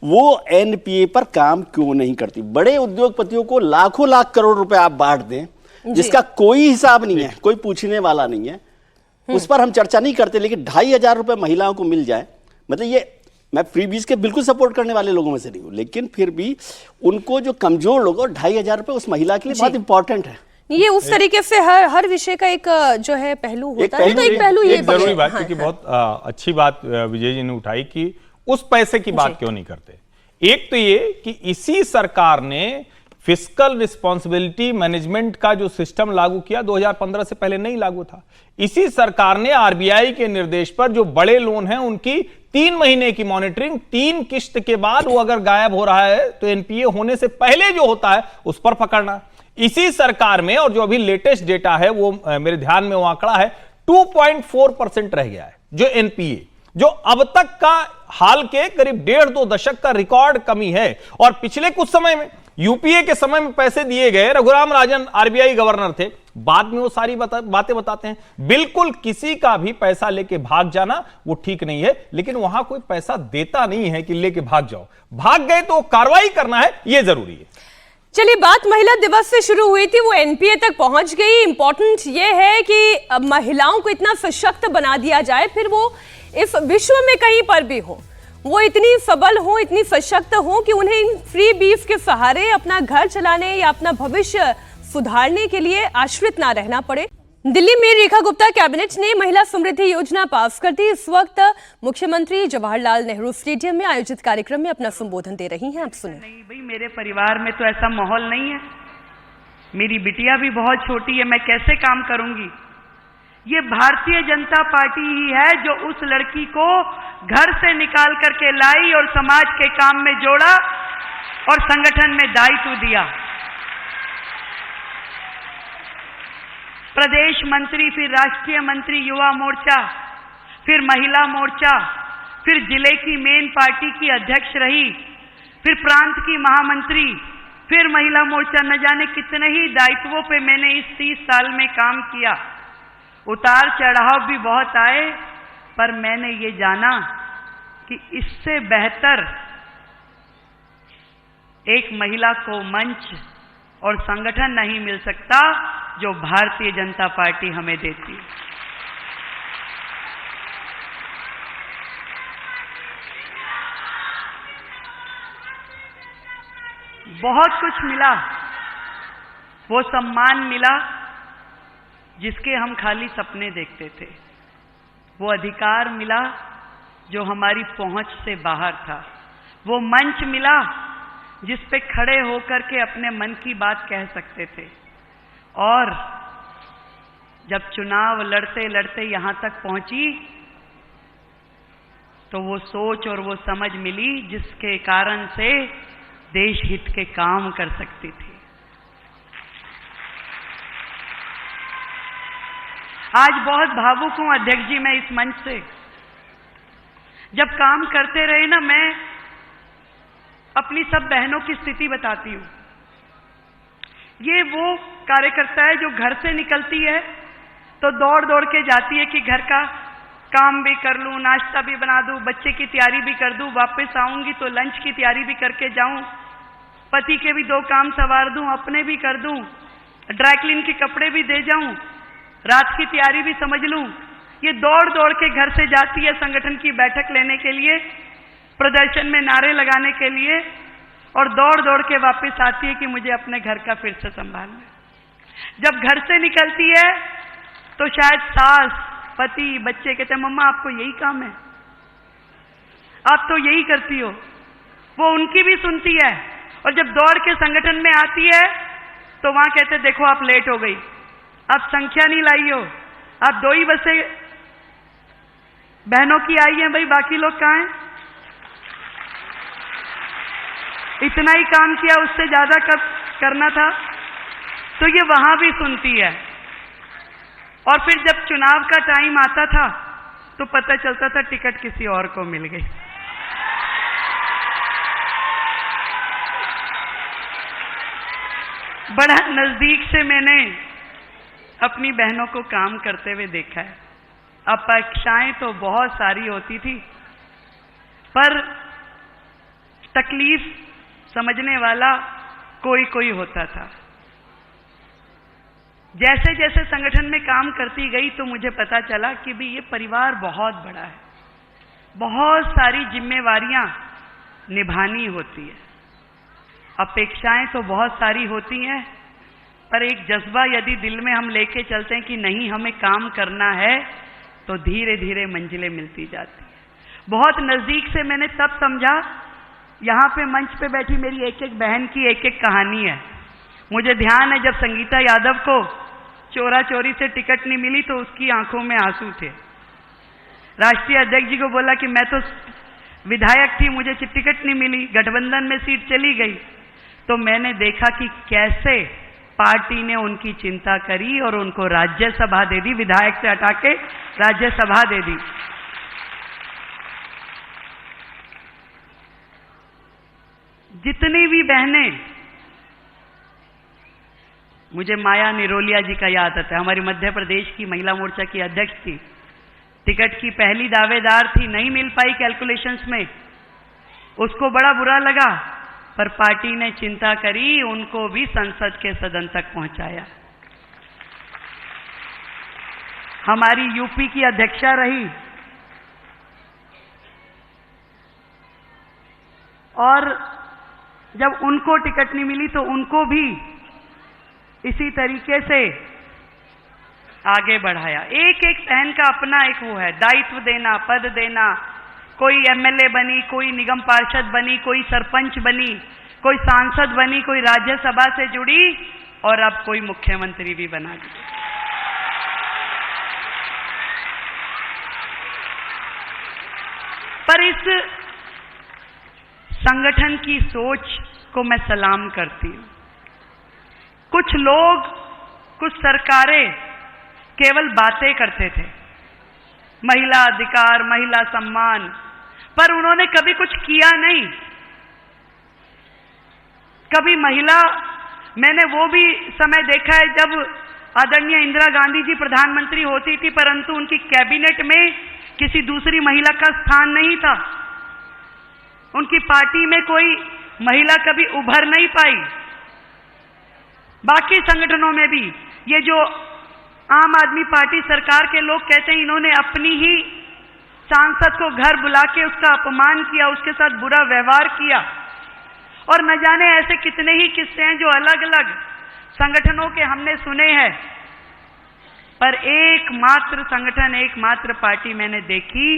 वो एनपीए पर काम क्यों नहीं करती? बड़े उद्योगपतियों को लाखों लाख करोड़ रुपए आप बांट दें, जिसका कोई हिसाब नहीं है, कोई पूछने वाला नहीं है, उस पर हम चर्चा नहीं करते। लेकिन 2500 रुपए महिलाओं को मिल जाए, मतलब ये, मैं फ्रीबीज के बिल्कुल सपोर्ट करने वाले लोगों में से नहीं हूं, लेकिन फिर भी उनको जो कमजोर लोग, और 2500 रुपए उस महिला के लिए बहुत इंपॉर्टेंट है। ये उस तरीके से हर विषय का एक जो है पहलू होता है, तो एक पहलू ये जरूरी बात, क्योंकि बहुत अच्छी बात विजय जी ने उठाई कि उस पैसे की बात क्यों नहीं करते। एक तो ये कि इसी सरकार ने फिस्कल रिस्पॉन्सिबिलिटी मैनेजमेंट का जो सिस्टम लागू किया 2015 से पहले नहीं लागू था। इसी सरकार ने आरबीआई के निर्देश पर जो बड़े लोन हैं उनकी 3 महीने की मॉनिटरिंग, 3 किस्त के बाद वो अगर गायब हो रहा है तो एनपीए होने से पहले जो होता है उस पर पकड़ना। इसी सरकार में, और जो अभी लेटेस्ट डेटा है वो मेरे ध्यान में वो आंकड़ा है, 2.4% रह गया है जो एनपीए, जो अब तक का हाल के करीब 1.5-2 दशक का रिकॉर्ड कमी है। और पिछले कुछ समय में यूपीए के समय में पैसे दिए गए, रघुराम राजन आरबीआई गवर्नर थे, बाद में वो सारी बातें बताते हैं। बिल्कुल किसी का भी पैसा लेके भाग जाना वो ठीक नहीं है, लेकिन वहां कोई पैसा देता नहीं है कि लेके भाग जाओ। भाग गए तो कार्रवाई करना है, ये जरूरी है। चलिए, बात महिला दिवस से शुरू हुई थी, वो एनपीए तक पहुंच गई। इंपॉर्टेंट ये है कि महिलाओं को इतना सशक्त बना दिया जाए, फिर वो इस विश्व में कहीं पर भी हो, वो इतनी सबल हो, इतनी सशक्त हो कि उन्हें इन फ्री बीफ के सहारे अपना घर चलाने या अपना भविष्य सुधारने के लिए आश्रित ना रहना पड़े। दिल्ली में रेखा गुप्ता कैबिनेट ने महिला समृद्धि योजना पास कर दी। इस वक्त मुख्यमंत्री जवाहरलाल नेहरू स्टेडियम में आयोजित कार्यक्रम में अपना संबोधन दे रही हैं। आप सुनिए। नहीं भाई, मेरे परिवार में तो ऐसा माहौल नहीं है, मेरी बिटिया भी बहुत छोटी है, मैं कैसे काम करूंगी। ये भारतीय जनता पार्टी ही है जो उस लड़की को घर से निकाल करके लाई और समाज के काम में जोड़ा और संगठन में दायित्व दिया। प्रदेश मंत्री, फिर राष्ट्रीय मंत्री युवा मोर्चा, फिर महिला मोर्चा, फिर जिले की मेन पार्टी की अध्यक्ष रही, फिर प्रांत की महामंत्री, फिर महिला मोर्चा, न जाने कितने ही दायित्वों पे मैंने इस 30 साल में काम किया। उतार चढ़ाव भी बहुत आए, पर मैंने ये जाना कि इससे बेहतर एक महिला को मंच और संगठन नहीं मिल सकता जो भारतीय जनता पार्टी हमें देती है। बहुत कुछ मिला, वो सम्मान मिला जिसके हम खाली सपने देखते थे, वो अधिकार मिला जो हमारी पहुंच से बाहर था, वो मंच मिला जिस पे खड़े होकर के अपने मन की बात कह सकते थे। और जब चुनाव लड़ते लड़ते यहां तक पहुंची तो वो सोच और वो समझ मिली जिसके कारण से देश हित के काम कर सकती थी। आज बहुत भावुक हूं अध्यक्ष जी मैं इस मंच से। जब काम करते रहे ना, मैं अपनी सब बहनों की स्थिति बताती हूं। ये वो कार्यकर्ता है जो घर से निकलती है तो दौड़ दौड़ के जाती है कि घर का काम भी कर लूं, नाश्ता भी बना दूं, बच्चे की तैयारी भी कर दूं, वापस आऊंगी तो लंच की तैयारी भी करके जाऊं, पति के भी 2 काम संवार दूं, अपने भी कर दूं, ड्राई क्लीन के कपड़े भी दे जाऊं, रात की तैयारी भी समझ लूं। ये दौड़ दौड़ के घर से जाती है संगठन की बैठक लेने के लिए, प्रदर्शन में नारे लगाने के लिए, और दौड़ दौड़ के वापस आती है कि मुझे अपने घर का फिर से संभालना है। जब घर से निकलती है तो शायद सास, पति, बच्चे कहते हैं मम्मा आपको यही काम है, आप तो यही करती हो। वो उनकी भी सुनती है, और जब दौड़ के संगठन में आती है तो वहां कहते देखो आप लेट हो गई, आप संख्या नहीं लाई हो, आप 2 ही बसें बहनों की आई हैं, भाई बाकी लोग कहाँ हैं? इतना ही काम किया, उससे ज्यादा करना था। तो ये वहां भी सुनती है। और फिर जब चुनाव का टाइम आता था तो पता चलता था टिकट किसी और को मिल गई। बड़ा नजदीक से मैंने अपनी बहनों को काम करते हुए देखा है। अपेक्षाएं तो बहुत सारी होती थी, पर तकलीफ समझने वाला कोई कोई होता था। जैसे जैसे संगठन में काम करती गई तो मुझे पता चला कि भी ये परिवार बहुत बड़ा है, बहुत सारी जिम्मेवारियां निभानी होती है। अपेक्षाएं तो बहुत सारी होती हैं, पर एक जज्बा यदि दिल में हम लेके चलते हैं कि नहीं हमें काम करना है, तो धीरे धीरे मंजिलें मिलती जाती है। बहुत नजदीक से मैंने तब समझा, यहाँ पे मंच पे बैठी मेरी एक एक बहन की एक एक कहानी है। मुझे ध्यान है जब संगीता यादव को चोरा चोरी से टिकट नहीं मिली तो उसकी आंखों में आंसू थे। राष्ट्रीय अध्यक्ष जी को बोला कि मैं तो विधायक थी, मुझे टिकट नहीं मिली, गठबंधन में सीट चली गई। तो मैंने देखा कि कैसे पार्टी ने उनकी चिंता करी और उनको राज्यसभा दे दी, विधायक से हटा के राज्यसभा दे दी। जितनी भी बहनें मुझे माया निरोलिया जी का याद आता है, हमारी मध्य प्रदेश की महिला मोर्चा की अध्यक्ष थी, टिकट की पहली दावेदार थी, नहीं मिल पाई कैलकुलेशंस में, उसको बड़ा बुरा लगा, पर पार्टी ने चिंता करी, उनको भी संसद के सदन तक पहुंचाया। हमारी यूपी की अध्यक्षा रही और जब उनको टिकट नहीं मिली तो उनको भी इसी तरीके से आगे बढ़ाया। एक एक बहन का अपना एक वो है, दायित्व देना, पद देना, कोई एमएलए बनी, कोई निगम पार्षद बनी, कोई सरपंच बनी, कोई सांसद बनी, कोई राज्यसभा से जुड़ी और अब कोई मुख्यमंत्री भी बना दी। पर इस संगठन की सोच को मैं सलाम करती हूं। कुछ लोग, कुछ सरकारें केवल बातें करते थे, महिला अधिकार, महिला सम्मान, पर उन्होंने कभी कुछ किया नहीं। कभी महिला, मैंने वो भी समय देखा है जब आदरणीय इंदिरा गांधी जी प्रधानमंत्री होती थी, परंतु उनकी कैबिनेट में किसी दूसरी महिला का स्थान नहीं था। उनकी पार्टी में कोई महिला कभी उभर नहीं पाई। बाकी संगठनों में भी ये जो आम आदमी पार्टी सरकार के लोग कहते हैं, इन्होंने अपनी ही सांसद को घर बुला के उसका अपमान किया, उसके साथ बुरा व्यवहार किया, और न जाने ऐसे कितने ही किस्से हैं जो अलग अलग संगठनों के हमने सुने हैं। पर एकमात्र संगठन, एकमात्र पार्टी मैंने देखी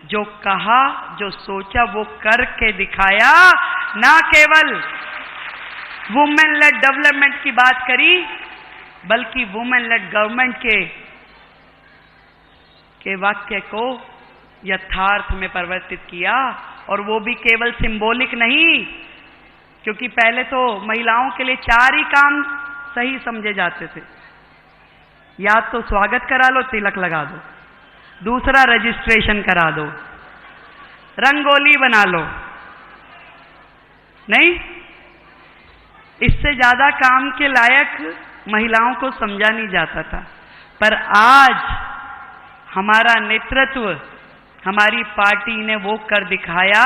जो कहा, जो सोचा वो करके दिखाया, ना केवल वुमेन लेड डेवलपमेंट की बात करी, बल्कि वुमेन लेड गवर्नमेंट के वाक्य को यथार्थ में परिवर्तित किया। और वो भी केवल सिंबॉलिक नहीं, क्योंकि पहले तो महिलाओं के लिए 4 ही काम सही समझे जाते थे, या तो स्वागत करा लो, तिलक लगा दो, दूसरा रजिस्ट्रेशन करा दो, रंगोली बना लो, नहीं, इससे ज्यादा काम के लायक महिलाओं को समझा नहीं जाता था। पर आज हमारा नेतृत्व, हमारी पार्टी ने वो कर दिखाया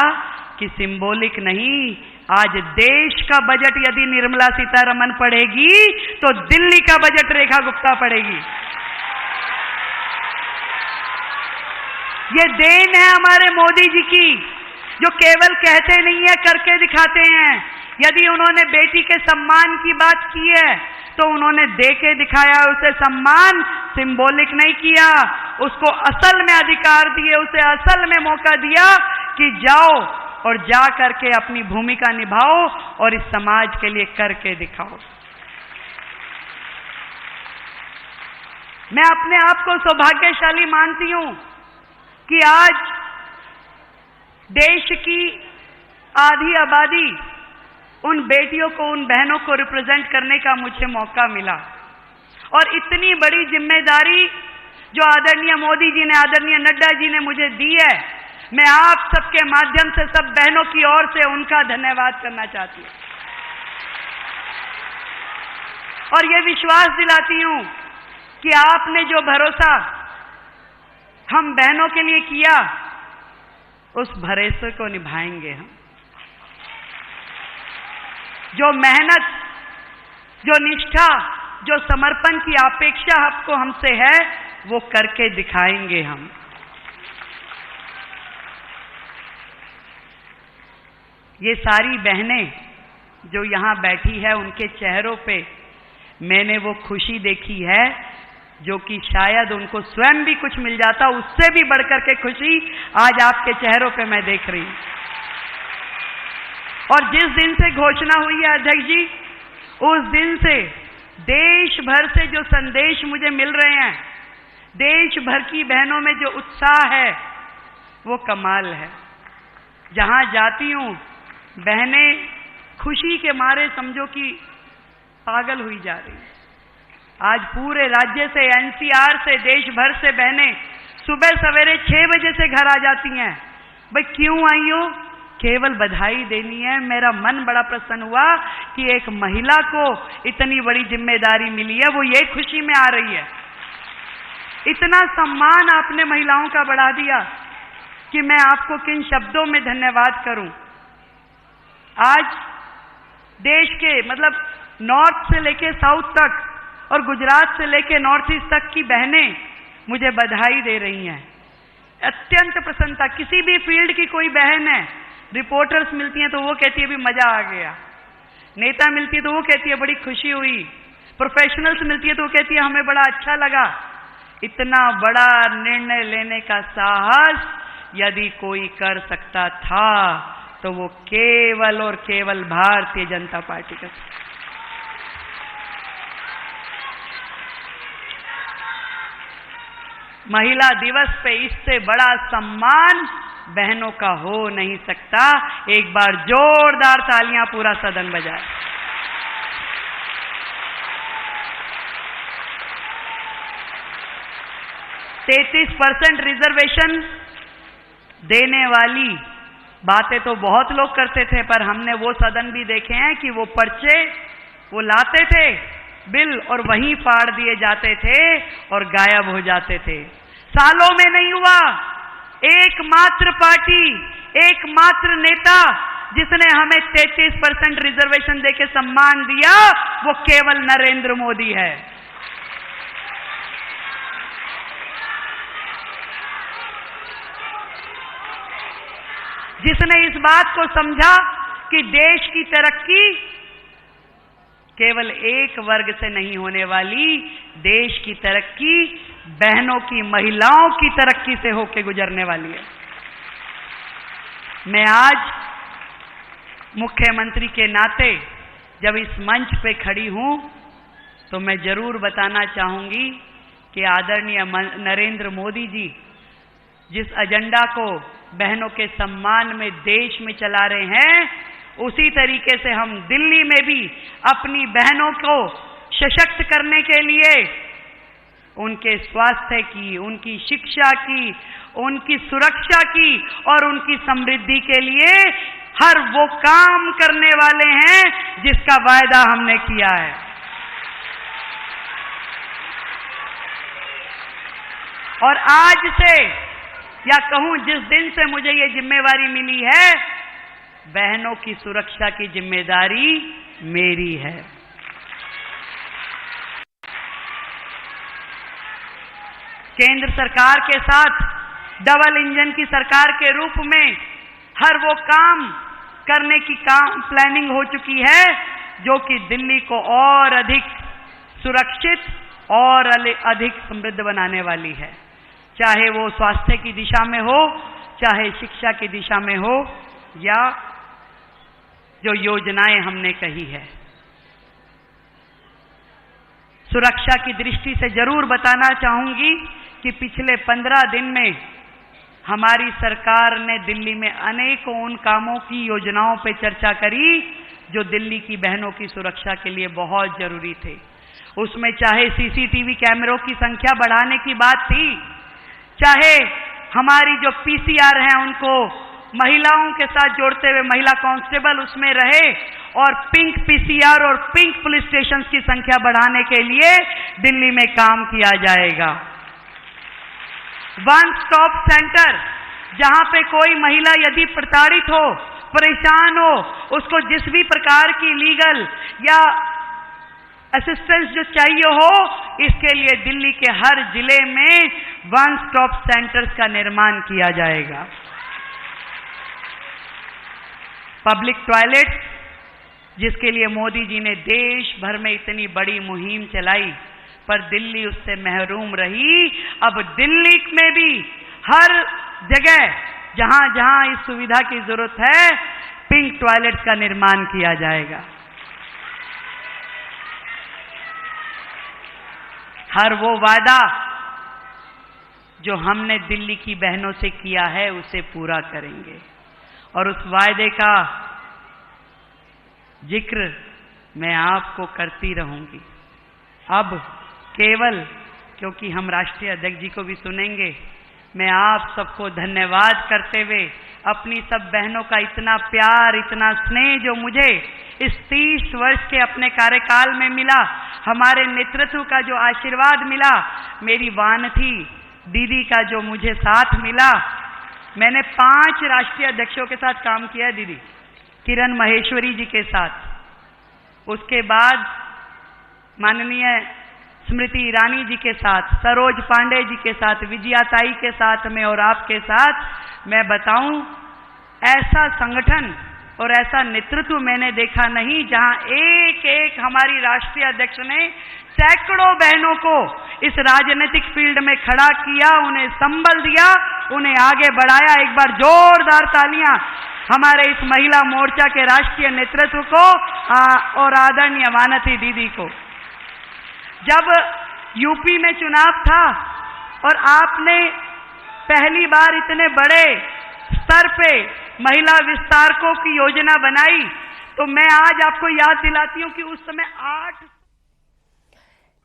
कि सिंबॉलिक नहीं, आज देश का बजट यदि निर्मला सीतारमण पढ़ेगी तो दिल्ली का बजट रेखा गुप्ता पढ़ेगी। ये देन है हमारे मोदी जी की, जो केवल कहते नहीं है, करके दिखाते हैं। यदि उन्होंने बेटी के सम्मान की बात की है तो उन्होंने दे के दिखाया, उसे सम्मान सिंबॉलिक नहीं किया, उसको असल में अधिकार दिए, उसे असल में मौका दिया कि जाओ और जा करके अपनी भूमिका निभाओ और इस समाज के लिए करके दिखाओ। मैं अपने आप को सौभाग्यशाली मानती हूं कि आज देश की आधी आबादी, उन बेटियों को, उन बहनों को रिप्रेजेंट करने का मुझे मौका मिला। और इतनी बड़ी जिम्मेदारी जो आदरणीय मोदी जी ने, आदरणीय नड्डा जी ने मुझे दी है, मैं आप सबके माध्यम से सब बहनों की ओर से उनका धन्यवाद करना चाहती हूं। और ये विश्वास दिलाती हूं कि आपने जो भरोसा हम बहनों के लिए किया, उस भरोसे को निभाएंगे हम। जो मेहनत, जो निष्ठा, जो समर्पण की अपेक्षा आपको हमसे है, वो करके दिखाएंगे हम। ये सारी बहनें जो यहां बैठी है, उनके चेहरों पे मैंने वो खुशी देखी है जो कि शायद उनको स्वयं भी कुछ मिल जाता, उससे भी बढ़कर के खुशी आज आपके चेहरों पे मैं देख रही हूं। और जिस दिन से घोषणा हुई है अध्यक्ष जी, उस दिन से देश भर से जो संदेश मुझे मिल रहे हैं, देश भर की बहनों में जो उत्साह है, वो कमाल है। जहां जाती हूं, बहनें खुशी के मारे समझो कि पागल हुई जा रही। आज पूरे राज्य से, एनसीआर से, देश भर से बहनें सुबह सवेरे 6 बजे से घर आ जाती हैं। भाई क्यों आई हो, केवल बधाई देनी है। मेरा मन बड़ा प्रसन्न हुआ कि एक महिला को इतनी बड़ी जिम्मेदारी मिली है, वो ये खुशी में आ रही है। इतना सम्मान आपने महिलाओं का बढ़ा दिया कि मैं आपको किन शब्दों में धन्यवाद करूं। आज देश के मतलब नॉर्थ से लेके साउथ तक और गुजरात से लेके नॉर्थ ईस्ट तक की बहनें मुझे बधाई दे रही हैं। अत्यंत प्रसन्नता। किसी भी फील्ड की कोई बहन है, रिपोर्टर्स मिलती हैं तो वो कहती है भी मजा आ गया, नेता मिलती है तो वो कहती है बड़ी खुशी हुई, प्रोफेशनल्स मिलती है तो वो कहती है हमें बड़ा अच्छा लगा। इतना बड़ा निर्णय लेने का साहस यदि कोई कर सकता था तो वो केवल और केवल भारतीय जनता पार्टी का। महिला दिवस पे इससे बड़ा सम्मान बहनों का हो नहीं सकता। एक बार जोरदार तालियां पूरा सदन बजाए। %33 रिजर्वेशन देने वाली बातें तो बहुत लोग करते थे, पर हमने वो सदन भी देखे हैं कि वो पर्चे वो लाते थे बिल और वहीं फाड़ दिए जाते थे और गायब हो जाते थे। सालों में नहीं हुआ। एकमात्र पार्टी, एकमात्र नेता जिसने हमें 33% रिजर्वेशन देके सम्मान दिया वो केवल नरेंद्र मोदी है। जिसने इस बात को समझा कि देश की तरक्की केवल एक वर्ग से नहीं होने वाली, देश की तरक्की बहनों की, महिलाओं की तरक्की से होकर गुजरने वाली है। मैं आज मुख्यमंत्री के नाते जब इस मंच पे खड़ी हूं तो मैं जरूर बताना चाहूंगी कि आदरणीय नरेंद्र मोदी जी जिस एजेंडा को बहनों के सम्मान में देश में चला रहे हैं, उसी तरीके से हम दिल्ली में भी अपनी बहनों को सशक्त करने के लिए उनके स्वास्थ्य की, उनकी शिक्षा की, उनकी सुरक्षा की और उनकी समृद्धि के लिए हर वो काम करने वाले हैं जिसका वायदा हमने किया है। और आज से या कहूं जिस दिन से मुझे ये जिम्मेवारी मिली है, बहनों की सुरक्षा की जिम्मेदारी मेरी है। केंद्र सरकार के साथ डबल इंजन की सरकार के रूप में हर वो काम करने की प्लानिंग हो चुकी है जो कि दिल्ली को और अधिक सुरक्षित और अधिक समृद्ध बनाने वाली है। चाहे वो स्वास्थ्य की दिशा में हो, चाहे शिक्षा की दिशा में हो, या जो योजनाएं हमने कही है। सुरक्षा की दृष्टि से जरूर बताना चाहूंगी कि पिछले 15 दिन में हमारी सरकार ने दिल्ली में अनेकों उन कामों की, योजनाओं पे चर्चा करी जो दिल्ली की बहनों की सुरक्षा के लिए बहुत जरूरी थे। उसमें चाहे सीसीटीवी कैमरों की संख्या बढ़ाने की बात थी, चाहे हमारी जो पीसीआर हैं उनको महिलाओं के साथ जोड़ते हुए महिला कांस्टेबल उसमें रहे, और पिंक पीसीआर और पिंक पुलिस स्टेशन की संख्या बढ़ाने के लिए दिल्ली में काम किया जाएगा। वन स्टॉप सेंटर, जहां पे कोई महिला यदि प्रताड़ित हो, परेशान हो, उसको जिस भी प्रकार की लीगल या असिस्टेंस जो चाहिए हो, इसके लिए दिल्ली के हर जिले में वन स्टॉप सेंटर्स का निर्माण किया जाएगा। पब्लिक टॉयलेट, जिसके लिए मोदी जी ने देश भर में इतनी बड़ी मुहिम चलाई, पर दिल्ली उससे महरूम रही। अब दिल्ली में भी हर जगह जहां जहां इस सुविधा की जरूरत है, पिंक टॉयलेट का निर्माण किया जाएगा। हर वो वादा जो हमने दिल्ली की बहनों से किया है उसे पूरा करेंगे, और उस वायदे का जिक्र मैं आपको करती रहूंगी। अब केवल क्योंकि हम राष्ट्रीय अध्यक्ष जी को भी सुनेंगे, मैं आप सबको धन्यवाद करते हुए अपनी सब बहनों का इतना प्यार, इतना स्नेह जो मुझे इस 30 वर्ष के अपने कार्यकाल में मिला, हमारे नेतृत्व का जो आशीर्वाद मिला, मेरी वानथी दीदी का जो मुझे साथ मिला। मैंने 5 राष्ट्रीय अध्यक्षों के साथ काम किया है दीदी, किरण महेश्वरी जी के साथ, उसके बाद माननीय स्मृति ईरानी जी के साथ, सरोज पांडे जी के साथ, विजया ताई के साथ में और आपके साथ। मैं बताऊं, ऐसा संगठन और ऐसा नेतृत्व मैंने देखा नहीं जहां एक एक हमारी राष्ट्रीय अध्यक्ष ने सैकड़ों बहनों को इस राजनीतिक फील्ड में खड़ा किया, उन्हें संबल दिया, उन्हें आगे बढ़ाया। एक बार जोरदार तालियां हमारे इस महिला मोर्चा के राष्ट्रीय नेतृत्व को और आदरणीय वानथी दीदी को। जब यूपी में चुनाव था और आपने पहली बार इतने बड़े स्तर पे महिला विस्तारकों की योजना बनाई, तो मैं आज आपको याद दिलाती हूं कि उस समय 8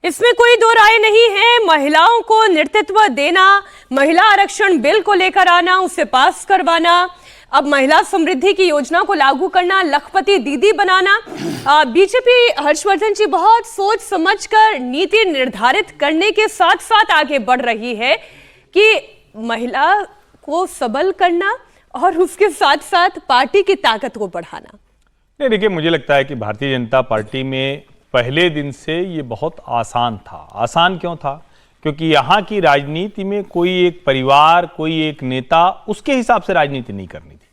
इसमें कोई दो राय नहीं है। महिलाओं को नेतृत्व देना, महिला आरक्षण बिल को लेकर आना, उसे पास करवाना, अब महिला समृद्धि की योजना को लागू करना, लखपति दीदी बनाना, बीजेपी हर्षवर्धन जी बहुत सोच समझकर नीति निर्धारित करने के साथ साथ आगे बढ़ रही है कि महिला को सबल करना और उसके साथ साथ पार्टी की ताकत को बढ़ाना। नहीं, देखिए, मुझे लगता है कि भारतीय जनता पार्टी में पहले दिन से ये बहुत आसान था। आसान क्यों था? क्योंकि यहाँ की राजनीति में कोई एक परिवार, कोई एक नेता उसके हिसाब से राजनीति नहीं करनी थी।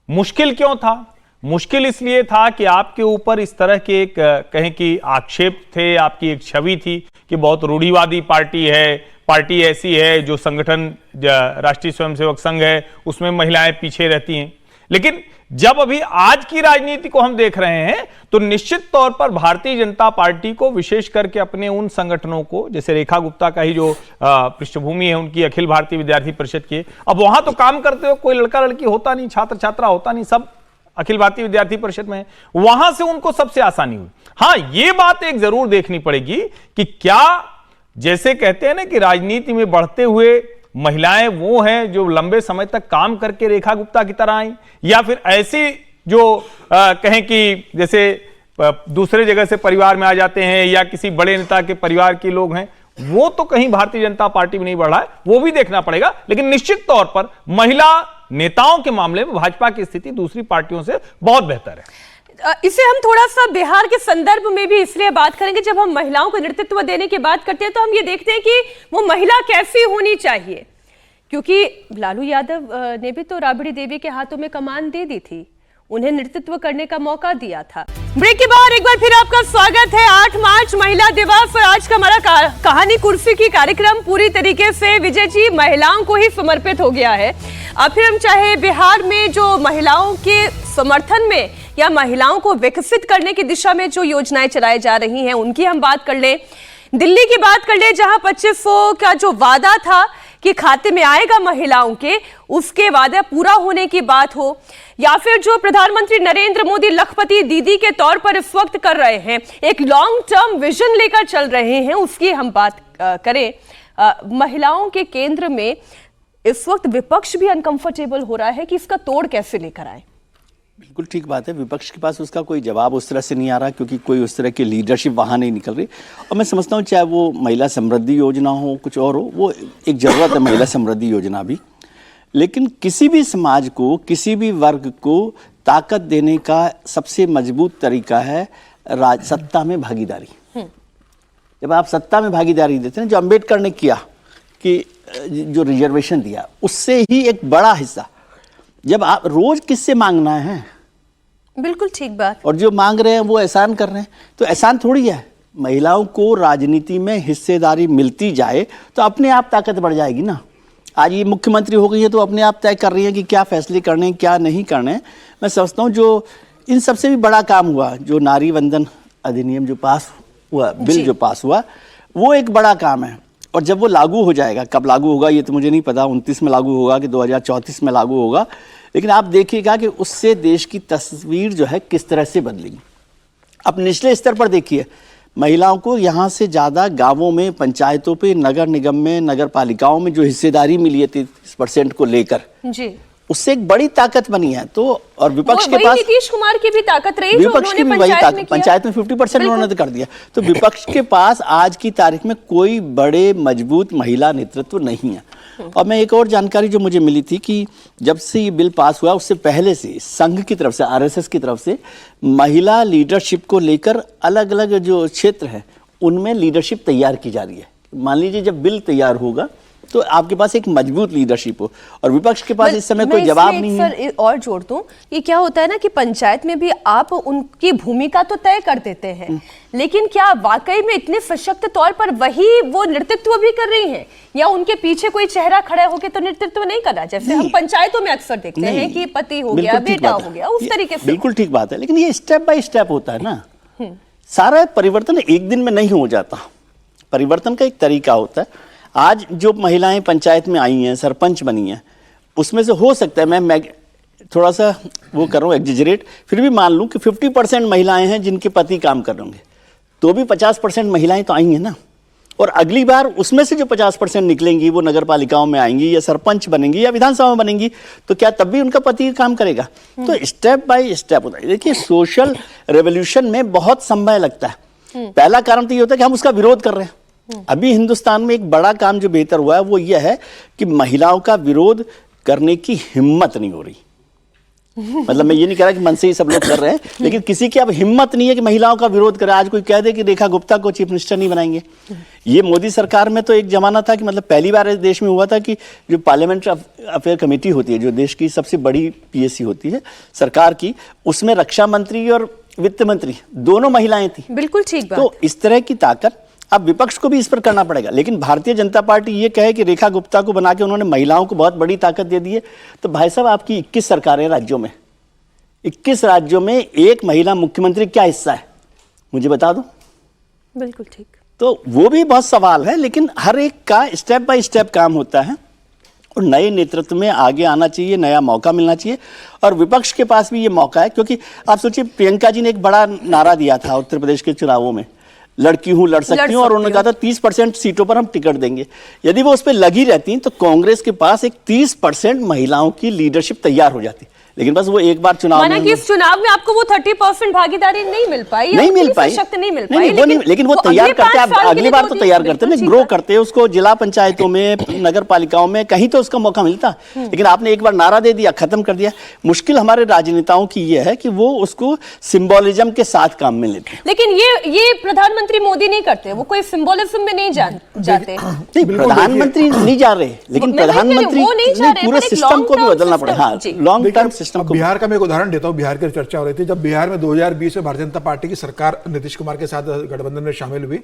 मुश्किल क्यों था? मुश्किल इसलिए था कि आपके ऊपर इस तरह के एक कहें कि आक्षेप थे, आपकी एक छवि थी कि बहुत रूढ़िवादी पार्टी है, पार्टी ऐसी है जो संगठन राष्ट्रीय स्वयंसेवक संघ है उसमें महिलाएं पीछे रहती हैं। लेकिन जब अभी आज की राजनीति को हम देख रहे हैं तो निश्चित तौर पर भारतीय जनता पार्टी को, विशेष करके अपने उन संगठनों को, जैसे रेखा गुप्ता का ही जो पृष्ठभूमि है उनकी अखिल भारतीय विद्यार्थी परिषद की, अब वहां तो काम करते हो कोई लड़का लड़की होता नहीं, छात्र छात्रा होता नहीं, सब अखिल भारतीय विद्यार्थी परिषद में है, वहां से उनको सबसे आसानी हुई। हाँ, ये बात एक जरूर देखनी पड़ेगी कि क्या, जैसे कहते हैं ना कि राजनीति में बढ़ते हुए महिलाएं वो हैं जो लंबे समय तक काम करके रेखा गुप्ता की तरह आई, या फिर ऐसी जो कहें कि जैसे दूसरे जगह से परिवार में आ जाते हैं या किसी बड़े नेता के परिवार के लोग हैं, वो तो कहीं भारतीय जनता पार्टी में नहीं बढ़ा है, वो भी देखना पड़ेगा। लेकिन निश्चित तौर पर महिला नेताओं के मामले में भाजपा की स्थिति दूसरी पार्टियों से बहुत बेहतर है। इसे हम थोड़ा सा बिहार के संदर्भ में भी इसलिए बात करेंगे, जब हम महिलाओं को नेतृत्व देने की बात करते हैं तो हम ये देखते हैं कि वो महिला कैसी होनी चाहिए, क्योंकि लालू यादव ने भी तो राबड़ी देवी के हाथों में कमान दे दी थी, उन्हें नेतृत्व करने का मौका दिया था। ब्रेक के बाद एक बार फिर आपका स्वागत है। 8 मार्च महिला दिवस और आज का हमारा कहानी कुर्सी की कार्यक्रम पूरी तरीके से विजय जी महिलाओं को ही समर्पित हो गया है। अब फिर हम चाहे बिहार में जो महिलाओं के समर्थन में या महिलाओं को विकसित करने की दिशा में जो योजनाएं चलाई जा रही हैं उनकी हम बात कर लें, दिल्ली की बात कर लें जहां 2500 का जो वादा था कि खाते में आएगा महिलाओं के, उसके वादा पूरा होने की बात हो, या फिर जो प्रधानमंत्री नरेंद्र मोदी लखपति दीदी के तौर पर इस वक्त कर रहे हैं, एक लॉन्ग टर्म विजन लेकर चल रहे हैं, उसकी हम बात करें। महिलाओं के केंद्र में इस वक्त विपक्ष भी अनकंफर्टेबल हो रहा है कि इसका तोड़ कैसे लेकर आए। बिल्कुल ठीक बात है, विपक्ष के पास उसका कोई जवाब उस तरह से नहीं आ रहा क्योंकि कोई उस तरह की लीडरशिप वहाँ नहीं निकल रही। और मैं समझता हूँ चाहे वो महिला समृद्धि योजना हो, कुछ और हो, वो एक ज़रूरत है महिला समृद्धि योजना भी, लेकिन किसी भी समाज को, किसी भी वर्ग को ताकत देने का सबसे मजबूत तरीका है सत्ता में भागीदारी। जब आप सत्ता में भागीदारी देते हैं, जो अम्बेडकर ने किया कि जो रिजर्वेशन दिया, उससे ही एक बड़ा हिस्सा, जब आप रोज किससे मांगना है, बिल्कुल ठीक बात, और जो मांग रहे हैं वो एहसान कर रहे हैं, तो एहसान थोड़ी है। महिलाओं को राजनीति में हिस्सेदारी मिलती जाए तो अपने आप ताकत बढ़ जाएगी ना। आज ये मुख्यमंत्री हो गई है तो अपने आप तय कर रही है कि क्या फैसले करने हैं, क्या नहीं करने हैं। मैं समझता हूँ जो इन सबसे भी बड़ा काम हुआ, जो नारी वंदन अधिनियम जो पास हुआ, बिल जो पास हुआ, वो एक बड़ा काम है। और जब वो लागू हो जाएगा, कब लागू होगा ये तो मुझे नहीं पता, 29 में लागू होगा कि 2034 में लागू होगा, लेकिन आप देखिएगा कि उससे देश की तस्वीर जो है किस तरह से बदलेगी। अब निचले स्तर पर देखिए, महिलाओं को यहाँ से ज़्यादा गांवों में, पंचायतों पे, नगर निगम में, नगर पालिकाओं में जो हिस्सेदारी मिली है 30% को लेकर, जी, उससे एक बड़ी ताकत बनी है। तो और विपक्ष के वही पास नीतीश कुमार की भी ताकत रही जो विपक्ष की उन्होंने भी वही पंचायत में ताकत, किया। पंचायत में 50% उन्होंने तो कर दिया। तो विपक्ष के पास आज की तारीख में कोई बड़े मजबूत महिला नेतृत्व नहीं है। और मैं एक और जानकारी जो मुझे मिली थी कि जब से ये बिल पास हुआ उससे पहले से संघ की तरफ से, आरएसएस की तरफ से महिला लीडरशिप को लेकर अलग अलग जो क्षेत्र है उनमें लीडरशिप तैयार की जा रही है। मान लीजिए जब बिल तैयार होगा तो आपके पास एक मजबूत लीडरशिप हो, और विपक्ष के पास इस समय कोई जवाब नहीं है। सर और जोड़ दूं कि क्या होता है ना कि पंचायत में भी आप उनकी भूमिका तो तय कर देते हैं, लेकिन क्या वाकई में इतने सशक्त तौर पर वही वो नेतृत्व भी कर रही हैं, या उनके पीछे कोई चेहरा खड़ा होकर तो नेतृत्व नहीं कर रहा, जैसे हम पंचायतों में अक्सर देखते हैं कि पति हो गया, बेटा हो गया, उस तरीके से। बिल्कुल ठीक बात है, लेकिन ये स्टेप बाय स्टेप होता है ना। सारा परिवर्तन एक दिन में नहीं हो जाता, परिवर्तन का एक तरीका होता है। आज जो महिलाएं पंचायत में आई हैं, सरपंच बनी हैं, उसमें से हो सकता है मैं थोड़ा सा वो कर रहा हूँ एग्जिजरेट, फिर भी मान लूँ कि 50% महिलाएं हैं जिनके पति काम कर रहे होंगे, तो भी 50% महिलाएं तो आई हैं ना। और अगली बार उसमें से जो 50% निकलेंगी वो नगर पालिकाओं में आएंगी या सरपंच बनेंगी या विधानसभा में बनेंगी, तो क्या तब भी उनका पति काम करेगा? तो स्टेप बाय स्टेप होता है। देखिए सोशल रेवोल्यूशन में बहुत समय लगता है। पहला कारण तो ये होता है कि हम उसका विरोध कर रहे हैं। अभी हिंदुस्तान में एक बड़ा काम जो बेहतर हुआ है वो यह है कि महिलाओं का विरोध करने की हिम्मत नहीं हो रही। मतलब मैं ये नहीं कह रहा कि मन से ही सब लोग कर रहे हैं, लेकिन किसी की अब हिम्मत नहीं है कि महिलाओं का विरोध करे। आज कोई कह दे कि रेखा गुप्ता को चीफ मिनिस्टर नहीं बनाएंगे। ये मोदी सरकार में तो एक जमाना था कि मतलब पहली बार इस देश में हुआ था कि जो पार्लियामेंट्री अफेयर कमेटी होती है, जो देश की सबसे बड़ी पीएससी होती है सरकार की, उसमें रक्षा मंत्री और वित्त मंत्री दोनों महिलाएं थी। बिल्कुल ठीक बात। तो इस तरह की ताकत अब विपक्ष को भी इस पर करना पड़ेगा। लेकिन भारतीय जनता पार्टी ये कहे कि रेखा गुप्ता को बना के उन्होंने महिलाओं को बहुत बड़ी ताकत दे दी है, तो भाई साहब आपकी 21 सरकारें राज्यों में, 21 राज्यों में एक महिला मुख्यमंत्री क्या हिस्सा है मुझे बता दो। बिल्कुल ठीक। तो वो भी बहुत सवाल है, लेकिन हर एक का स्टेप बाय स्टेप काम होता है और नए नेतृत्व में आगे आना चाहिए, नया मौका मिलना चाहिए। और विपक्ष के पास भी ये मौका है, क्योंकि आप सोचिए प्रियंका जी ने एक बड़ा नारा दिया था उत्तर प्रदेश के चुनावों में, लड़की हूं लड़ सकती हूं, और उन्होंने कहा था 30% सीटों पर हम टिकट देंगे। यदि वो उस पर लगी रहती तो कांग्रेस के पास एक 30% महिलाओं की लीडरशिप तैयार हो जाती। लेकिन बस वो एक बार चुनाव माना कि इस चुनाव में आपको वो 30% भागीदारी नहीं मिल पाई, नहीं मिल पाई, सशक्त नहीं मिल पाई, लेकिन वो तैयार करते हैं, अगली बार तो तैयार करते हैं, ग्रो करते हैं उसको जिला पंचायतों में, नगर पालिकाओं में, कहीं तो उसका मौका मिलता। लेकिन आपने एक बार नारा दे दिया, खत्म कर दिया। मुश्किल हमारे राजनेताओं की ये है कि वो उसको सिंबोलिज्म के साथ काम में लेते हैं। लेकिन ये प्रधानमंत्री मोदी नहीं करते, वो कोई सिंबोलिज्म में नहीं जाते। नहीं, प्रधानमंत्री नहीं जा रहे, लेकिन प्रधानमंत्री पूरे सिस्टम को भी बदलना पड़ेगा। हाँ, लॉन्ग टर्म सिस्टम को। बिहार का मैं एक उदाहरण देता हूं, बिहार की चर्चा हो रही थी। जब बिहार में 2020 में भारतीय जनता पार्टी की सरकार नीतीश कुमार के साथ गठबंधन में शामिल हुई,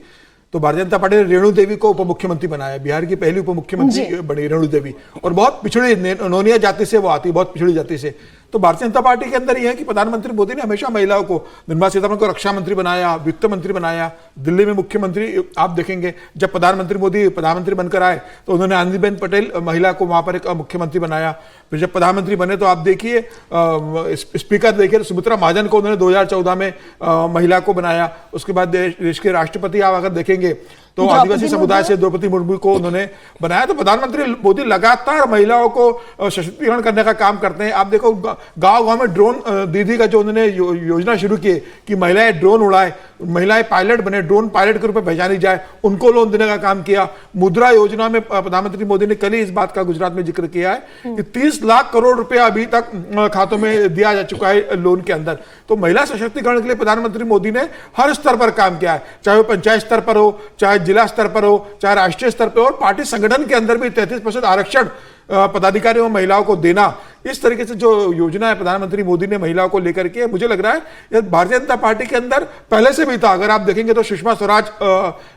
तो भारतीय जनता पार्टी ने रेणु देवी को उप मुख्यमंत्री बनाया। बिहार की पहली उप मुख्यमंत्री बनी रेणु देवी, और बहुत पिछड़ी नोनिया जाति से वो आती, बहुत पिछड़ी जाति से। तो भारतीय जनता पार्टी के अंदर यह है कि प्रधानमंत्री मोदी ने हमेशा महिलाओं को, निर्मला सीतारमण को रक्षा मंत्री बनाया, वित्त मंत्री बनाया, दिल्ली में मुख्यमंत्री आप देखेंगे जब प्रधानमंत्री मोदी प्रधानमंत्री बनकर आए तो उन्होंने आनंदीबेन पटेल महिला को वहां पर एक मुख्यमंत्री बनाया। फिर जब प्रधानमंत्री बने तो आप देखिए स्पीकर देखिए सुमित्रा महाजन को उन्होंने 2014 में महिला को बनाया। उसके बाद देश के राष्ट्रपति आप अगर देखेंगे तो आदिवासी समुदाय से द्रौपदी मुर्मू को उन्होंने बनाया। तो प्रधानमंत्री मोदी लगातार महिलाओं को सशक्तिकरण करने का काम करते हैं। आप देखो गांव-गांव में ड्रोन दीदी का जो उन्होंने योजना शुरू की कि महिलाएं ड्रोन उड़ाए, महिलाएं पायलट बने, ड्रोन पायलट के रूप में पहचानी जाए, उनको लोन देने का काम किया। मुद्रा योजना में प्रधानमंत्री मोदी ने कल ही इस बात का गुजरात में जिक्र किया है कि 30 लाख करोड़ रुपया अभी तक खातों में दिया जा चुका है लोन के अंदर। तो महिला सशक्तिकरण के लिए प्रधानमंत्री मोदी ने हर स्तर पर काम किया है, चाहे वो पंचायत स्तर पर हो, चाहे जिला स्तर पर हो, चाहे राष्ट्रीय स्तर पर, और पार्टी संगठन के अंदर भी 33% आरक्षण पदाधिकारियों और महिलाओं को देना। इस तरीके से जो योजना है प्रधानमंत्री मोदी ने महिलाओं को लेकर के, मुझे लग रहा है भारतीय जनता पार्टी के अंदर पहले से भी था। अगर आप देखेंगे तो सुषमा स्वराज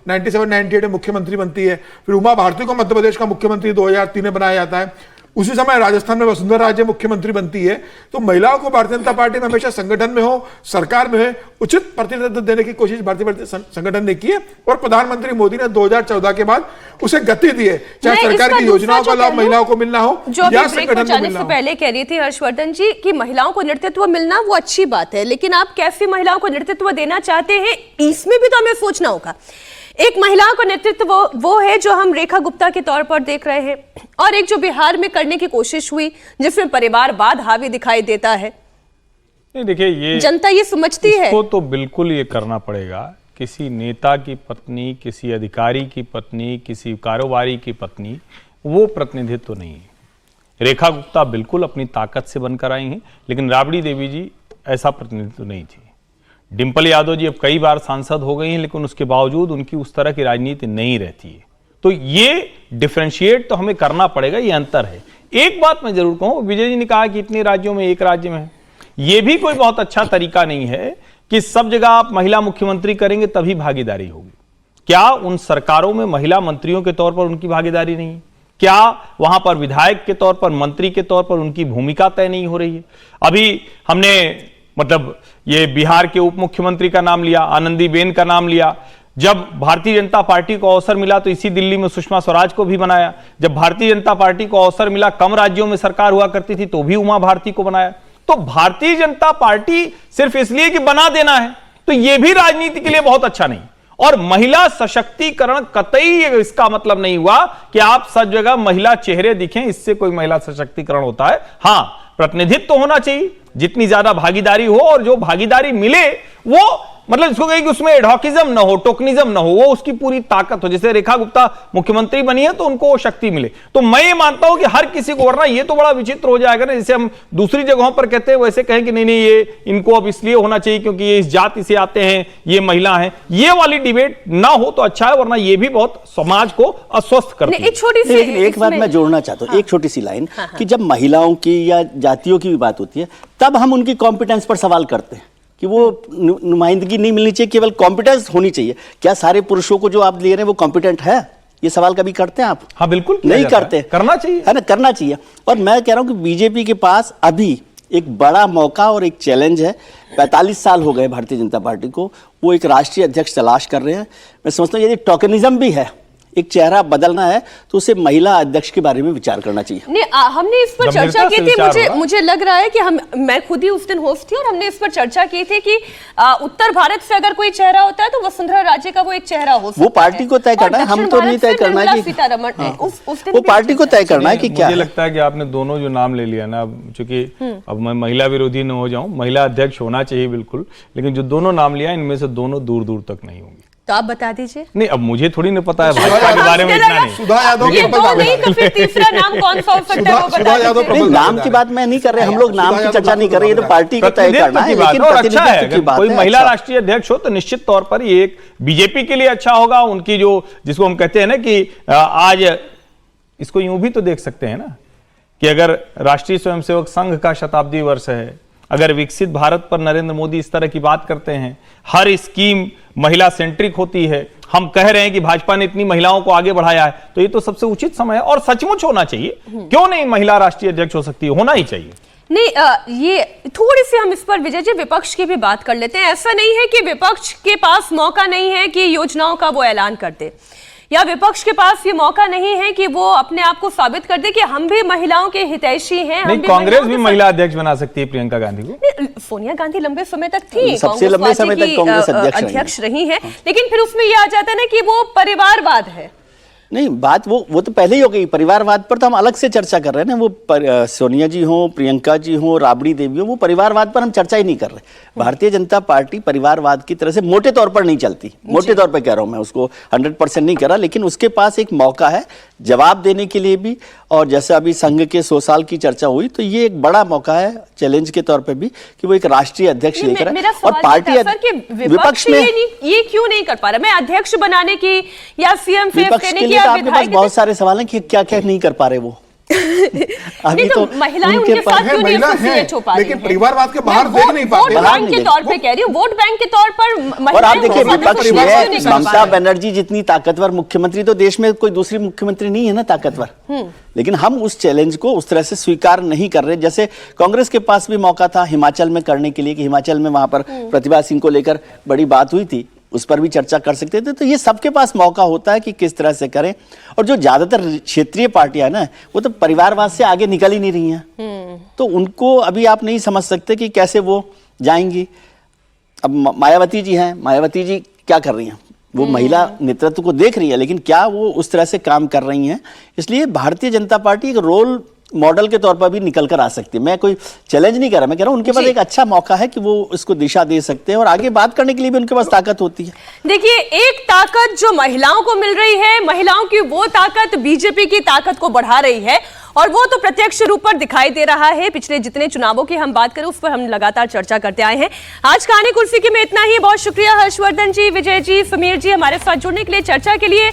97-98 में मुख्यमंत्री बनती है, फिर उमा भारती को मध्य प्रदेश का मुख्यमंत्री 2003 में बनाया जाता है। उसी समय राजस्थान में वसुंधरा राजे मुख्यमंत्री बनती है। तो महिलाओं को भारतीय जनता पार्टी में हमेशा संगठन में हो, सरकार में हो, उचित प्रतिनिधित्व देने की कोशिश भारतीय संगठन ने की है, और प्रधानमंत्री मोदी ने 2014 के बाद उसे गति दी है, चाहे सरकार की योजनाओं का लाभ महिलाओं को मिलना हो या संगठन को मिलना हो। पहले कह रही थी हर्षवर्धन जी कि महिलाओं को नेतृत्व मिलना वो अच्छी बात है, लेकिन आप कैसी महिलाओं को नेतृत्व देना चाहते हैं, इसमें भी तो हमें सोचना होगा। एक महिला का नेतृत्व वो है जो हम रेखा गुप्ता के तौर पर देख रहे हैं, और एक जो बिहार में करने की कोशिश हुई जिसमें परिवारवाद हावी दिखाई देता है। नहीं देखिए, ये जनता ये समझती है इसको तो बिल्कुल ये करना पड़ेगा। किसी नेता की पत्नी, किसी अधिकारी की पत्नी, किसी कारोबारी की पत्नी, वो प्रतिनिधित्व तो नहीं है। रेखा गुप्ता बिल्कुल अपनी ताकत से बनकर आई हैं, लेकिन राबड़ी देवी जी ऐसा प्रतिनिधित्व नहीं थी। डिंपल यादव जी अब कई बार सांसद हो गई हैं, लेकिन उसके बावजूद उनकी उस तरह की राजनीति नहीं रहती है। तो ये डिफरेंशिएट तो हमें करना पड़ेगा, ये अंतर है। एक बात मैं जरूर कहूं, विजय जी ने कहा कि इतने राज्यों में एक राज्य में है, ये भी कोई बहुत अच्छा तरीका नहीं है कि सब जगह आप महिला मुख्यमंत्री करेंगे तभी भागीदारी होगी। क्या उन सरकारों में महिला मंत्रियों के तौर पर उनकी भागीदारी नहीं है? क्या वहां पर विधायक के तौर पर, मंत्री के तौर पर उनकी भूमिका तय नहीं हो रही है? अभी हमने मतलब ये बिहार के उप मुख्यमंत्री का नाम लिया, आनंदीबेन का नाम लिया। जब भारतीय जनता पार्टी को अवसर मिला तो इसी दिल्ली में सुषमा स्वराज को भी बनाया। जब भारतीय जनता पार्टी को अवसर मिला, कम राज्यों में सरकार हुआ करती थी, तो भी उमा भारती को बनाया। तो भारतीय जनता पार्टी सिर्फ इसलिए कि बना देना है, तो यह भी राजनीति के लिए बहुत अच्छा नहीं। और महिला सशक्तिकरण कतई इसका मतलब नहीं हुआ कि आप सब जगह महिला चेहरे दिखें, इससे कोई महिला सशक्तिकरण होता है। हां, प्रतिनिधित्व तो होना चाहिए, जितनी ज्यादा भागीदारी हो, और जो भागीदारी मिले वो मतलब इसको कहें कि उसमें एडहॉकिज्म ना हो, टोकनिज्म ना हो, वो उसकी पूरी ताकत हो। जैसे रेखा गुप्ता मुख्यमंत्री बनी है तो उनको वो शक्ति मिले। तो मैं ये मानता हूं कि हर किसी को, वरना ये तो बड़ा विचित्र हो जाएगा ना, जैसे हम दूसरी जगहों पर कहते हैं वैसे कहें कि नहीं नहीं ये इनको अब इसलिए होना चाहिए क्योंकि ये इस जाति से आते हैं, ये महिला है। ये वाली डिबेट ना हो तो अच्छा है, वरना ये भी बहुत समाज को अस्वस्थ करती है। एक छोटी सी, लेकिन एक बात मैं जोड़ना चाहता हूँ, एक छोटी सी लाइन, कि जब महिलाओं की या जातियों की भी बात होती है तब हम उनकी कॉम्पिटेंस पर सवाल करते हैं कि वो नुमाइंदगी नहीं मिलनी चाहिए, केवल कॉम्पिटेंस होनी चाहिए। क्या सारे पुरुषों को जो आप ले रहे हैं वो कॉम्पिटेंट है? ये सवाल कभी करते हैं आप? हाँ बिल्कुल नहीं करते। करना चाहिए, है ना, करना चाहिए। और मैं कह रहा हूं कि बीजेपी के पास अभी एक बड़ा मौका और एक चैलेंज है। 45 साल हो गए भारतीय जनता पार्टी को, वो एक राष्ट्रीय अध्यक्ष तलाश कर रहे हैं। मैं समझता हूँ यदि टोकनिज्म भी है, एक चेहरा बदलना है, तो उसे महिला अध्यक्ष के बारे में विचार करना चाहिए। नहीं, हमने इस पर चर्चा की थी। मुझे लग रहा है कि मैं खुद ही उस दिन होस्ट थी और हमने इस पर चर्चा की थी कि उत्तर भारत से अगर कोई चेहरा होता है तो वसुंधरा राजे का वो एक चेहरा हो सकता है। वो पार्टी को तय करना है, हम तो नहीं तय करना है कि वो पार्टी को तय करना है कि क्या। मुझे लगता है कि आपने दोनों जो नाम ले लिया ना, चूंकि अब मैं महिला विरोधी न हो जाऊं, महिला अध्यक्ष होना चाहिए बिल्कुल, लेकिन जो दोनों नाम लिया इनमें से दोनों दूर दूर तक नहीं होंगी। तो आप बता दीजिए। नहीं, अब मुझे थोड़ी न पता है भाजपा के बारे में, इतना नहीं। सुधा यादव ये दो नहीं तो फिर तीसरा नाम कौन सा हो सकता है वो बता दीजिए। नहीं, नाम की बात मैं नहीं कर रहे, हम लोग नाम की चर्चा नहीं कर रहे, ये तो पार्टी को तय करना है। लेकिन अच्छा है, प्रतिनिधित्व की बात कोई है, महिला अच्छा। राष्ट्रीय अध्यक्ष हो तो निश्चित तौर पर ये एक बीजेपी के लिए अच्छा होगा। उनकी जो, जिसको हम कहते हैं ना कि आज इसको यूं भी तो देख सकते हैं ना कि अगर राष्ट्रीय स्वयंसेवक संघ का शताब्दी वर्ष है, अगर विकसित भारत पर नरेंद्र मोदी इस तरह की बात करते हैं, हर स्कीम महिला सेंट्रिक होती है, हम कह रहे हैं कि भाजपा ने इतनी महिलाओं को आगे बढ़ाया है, तो ये तो सबसे उचित समय है और सचमुच होना चाहिए। क्यों नहीं महिला राष्ट्रीय अध्यक्ष हो सकती है? होना ही चाहिए। नहीं, ये थोड़ी सी हम इस पर विजय जी विपक्ष की भी बात कर लेते हैं। ऐसा नहीं है कि विपक्ष के पास मौका नहीं है कि योजनाओं का वो ऐलान कर दे, या विपक्ष के पास ये मौका नहीं है कि वो अपने आप को साबित कर दे कि हम भी महिलाओं के हितैषी हैं। नहीं, कांग्रेस भी महिला अध्यक्ष बना सकती है प्रियंका गांधी को। सोनिया गांधी लंबे समय तक थी, सबसे लंबे समय तक कांग्रेस अध्यक्ष रही है, लेकिन फिर उसमें ये आ जाता है ना कि वो परिवारवाद है। नहीं, बात वो तो पहले ही हो गई। परिवारवाद पर तो हम अलग से चर्चा कर रहे हैं ना। वो सोनिया जी हो, प्रियंका जी हो, राबड़ी देवी हो, वो परिवारवाद पर हम चर्चा ही नहीं कर रहे। भारतीय जनता पार्टी परिवारवाद की तरह से मोटे तौर पर नहीं चलती। मोटे तौर पर कह रहा हूं मैं, उसको 100% नहीं कर रहा, लेकिन उसके पास एक मौका है जवाब देने के लिए भी। और जैसे अभी संघ के 100 साल की चर्चा हुई, तो ये एक बड़ा मौका है चैलेंज के तौर पे भी कि वो एक राष्ट्रीय अध्यक्ष लेकर आए। और पार्टी विपक्ष ये क्यों नहीं कर पा रहा? मैं अध्यक्ष बनाने की या सीएम फेस करने की, आपके पास बहुत सारे सवाल हैं कि क्या क्या नहीं कर पा रहे वो। अभी तो महिलाएं उनके साथ क्यों नहीं एसोसिएट हो पा रही हैं? लेकिन परिवारवाद के बाहर देख नहीं पाते। वोट बैंक के तौर पे कह रही हूँ, वोट बैंक के तौर पर। और आप देखिए, विपक्ष में ममता बनर्जी जितनी ताकतवर मुख्यमंत्री तो देश में कोई दूसरी मुख्यमंत्री नहीं है ना ताकतवर। लेकिन हम उस चैलेंज को उस तरह से स्वीकार नहीं कर रहे। जैसे कांग्रेस के पास भी मौका था हिमाचल में करने के लिए, कि हिमाचल में वहां पर प्रतिभा सिंह को लेकर बड़ी बात हुई थी, उस पर भी चर्चा कर सकते थे। तो ये सबके पास मौका होता है कि किस तरह से करें। और जो ज्यादातर क्षेत्रीय पार्टियां ना, वो तो परिवारवाद से आगे निकल ही नहीं रही हैं, तो उनको अभी आप नहीं समझ सकते कि कैसे वो जाएंगी। अब मायावती जी हैं, मायावती जी क्या कर रही हैं? वो महिला नेतृत्व को देख रही है, लेकिन क्या वो उस तरह से काम कर रही हैं? इसलिए भारतीय जनता पार्टी एक रोल मॉडल के तौर पर भी निकल कर आ सकती है। मैं कोई चैलेंज नहीं कर रहा, मैं कह रहा हूं उनके पास एक अच्छा मौका है कि वो इसको दिशा दे सकते हैं और आगे बात करने के लिए भी उनके पास ताकत होती है। देखिए, एक ताकत जो महिलाओं को मिल रही है, महिलाओं की वो ताकत बीजेपी की ताकत को बढ़ा रही है और वो तो प्रत्यक्ष रूप पर दिखाई दे रहा है। पिछले जितने चुनावों की हम बात करें उस पर हम लगातार चर्चा करते आए हैं। आज कहानी कुर्सी के में इतना ही। बहुत शुक्रिया हर्षवर्धन जी, विजय जी, समीर जी हमारे साथ जुड़ने के लिए, चर्चा के लिए।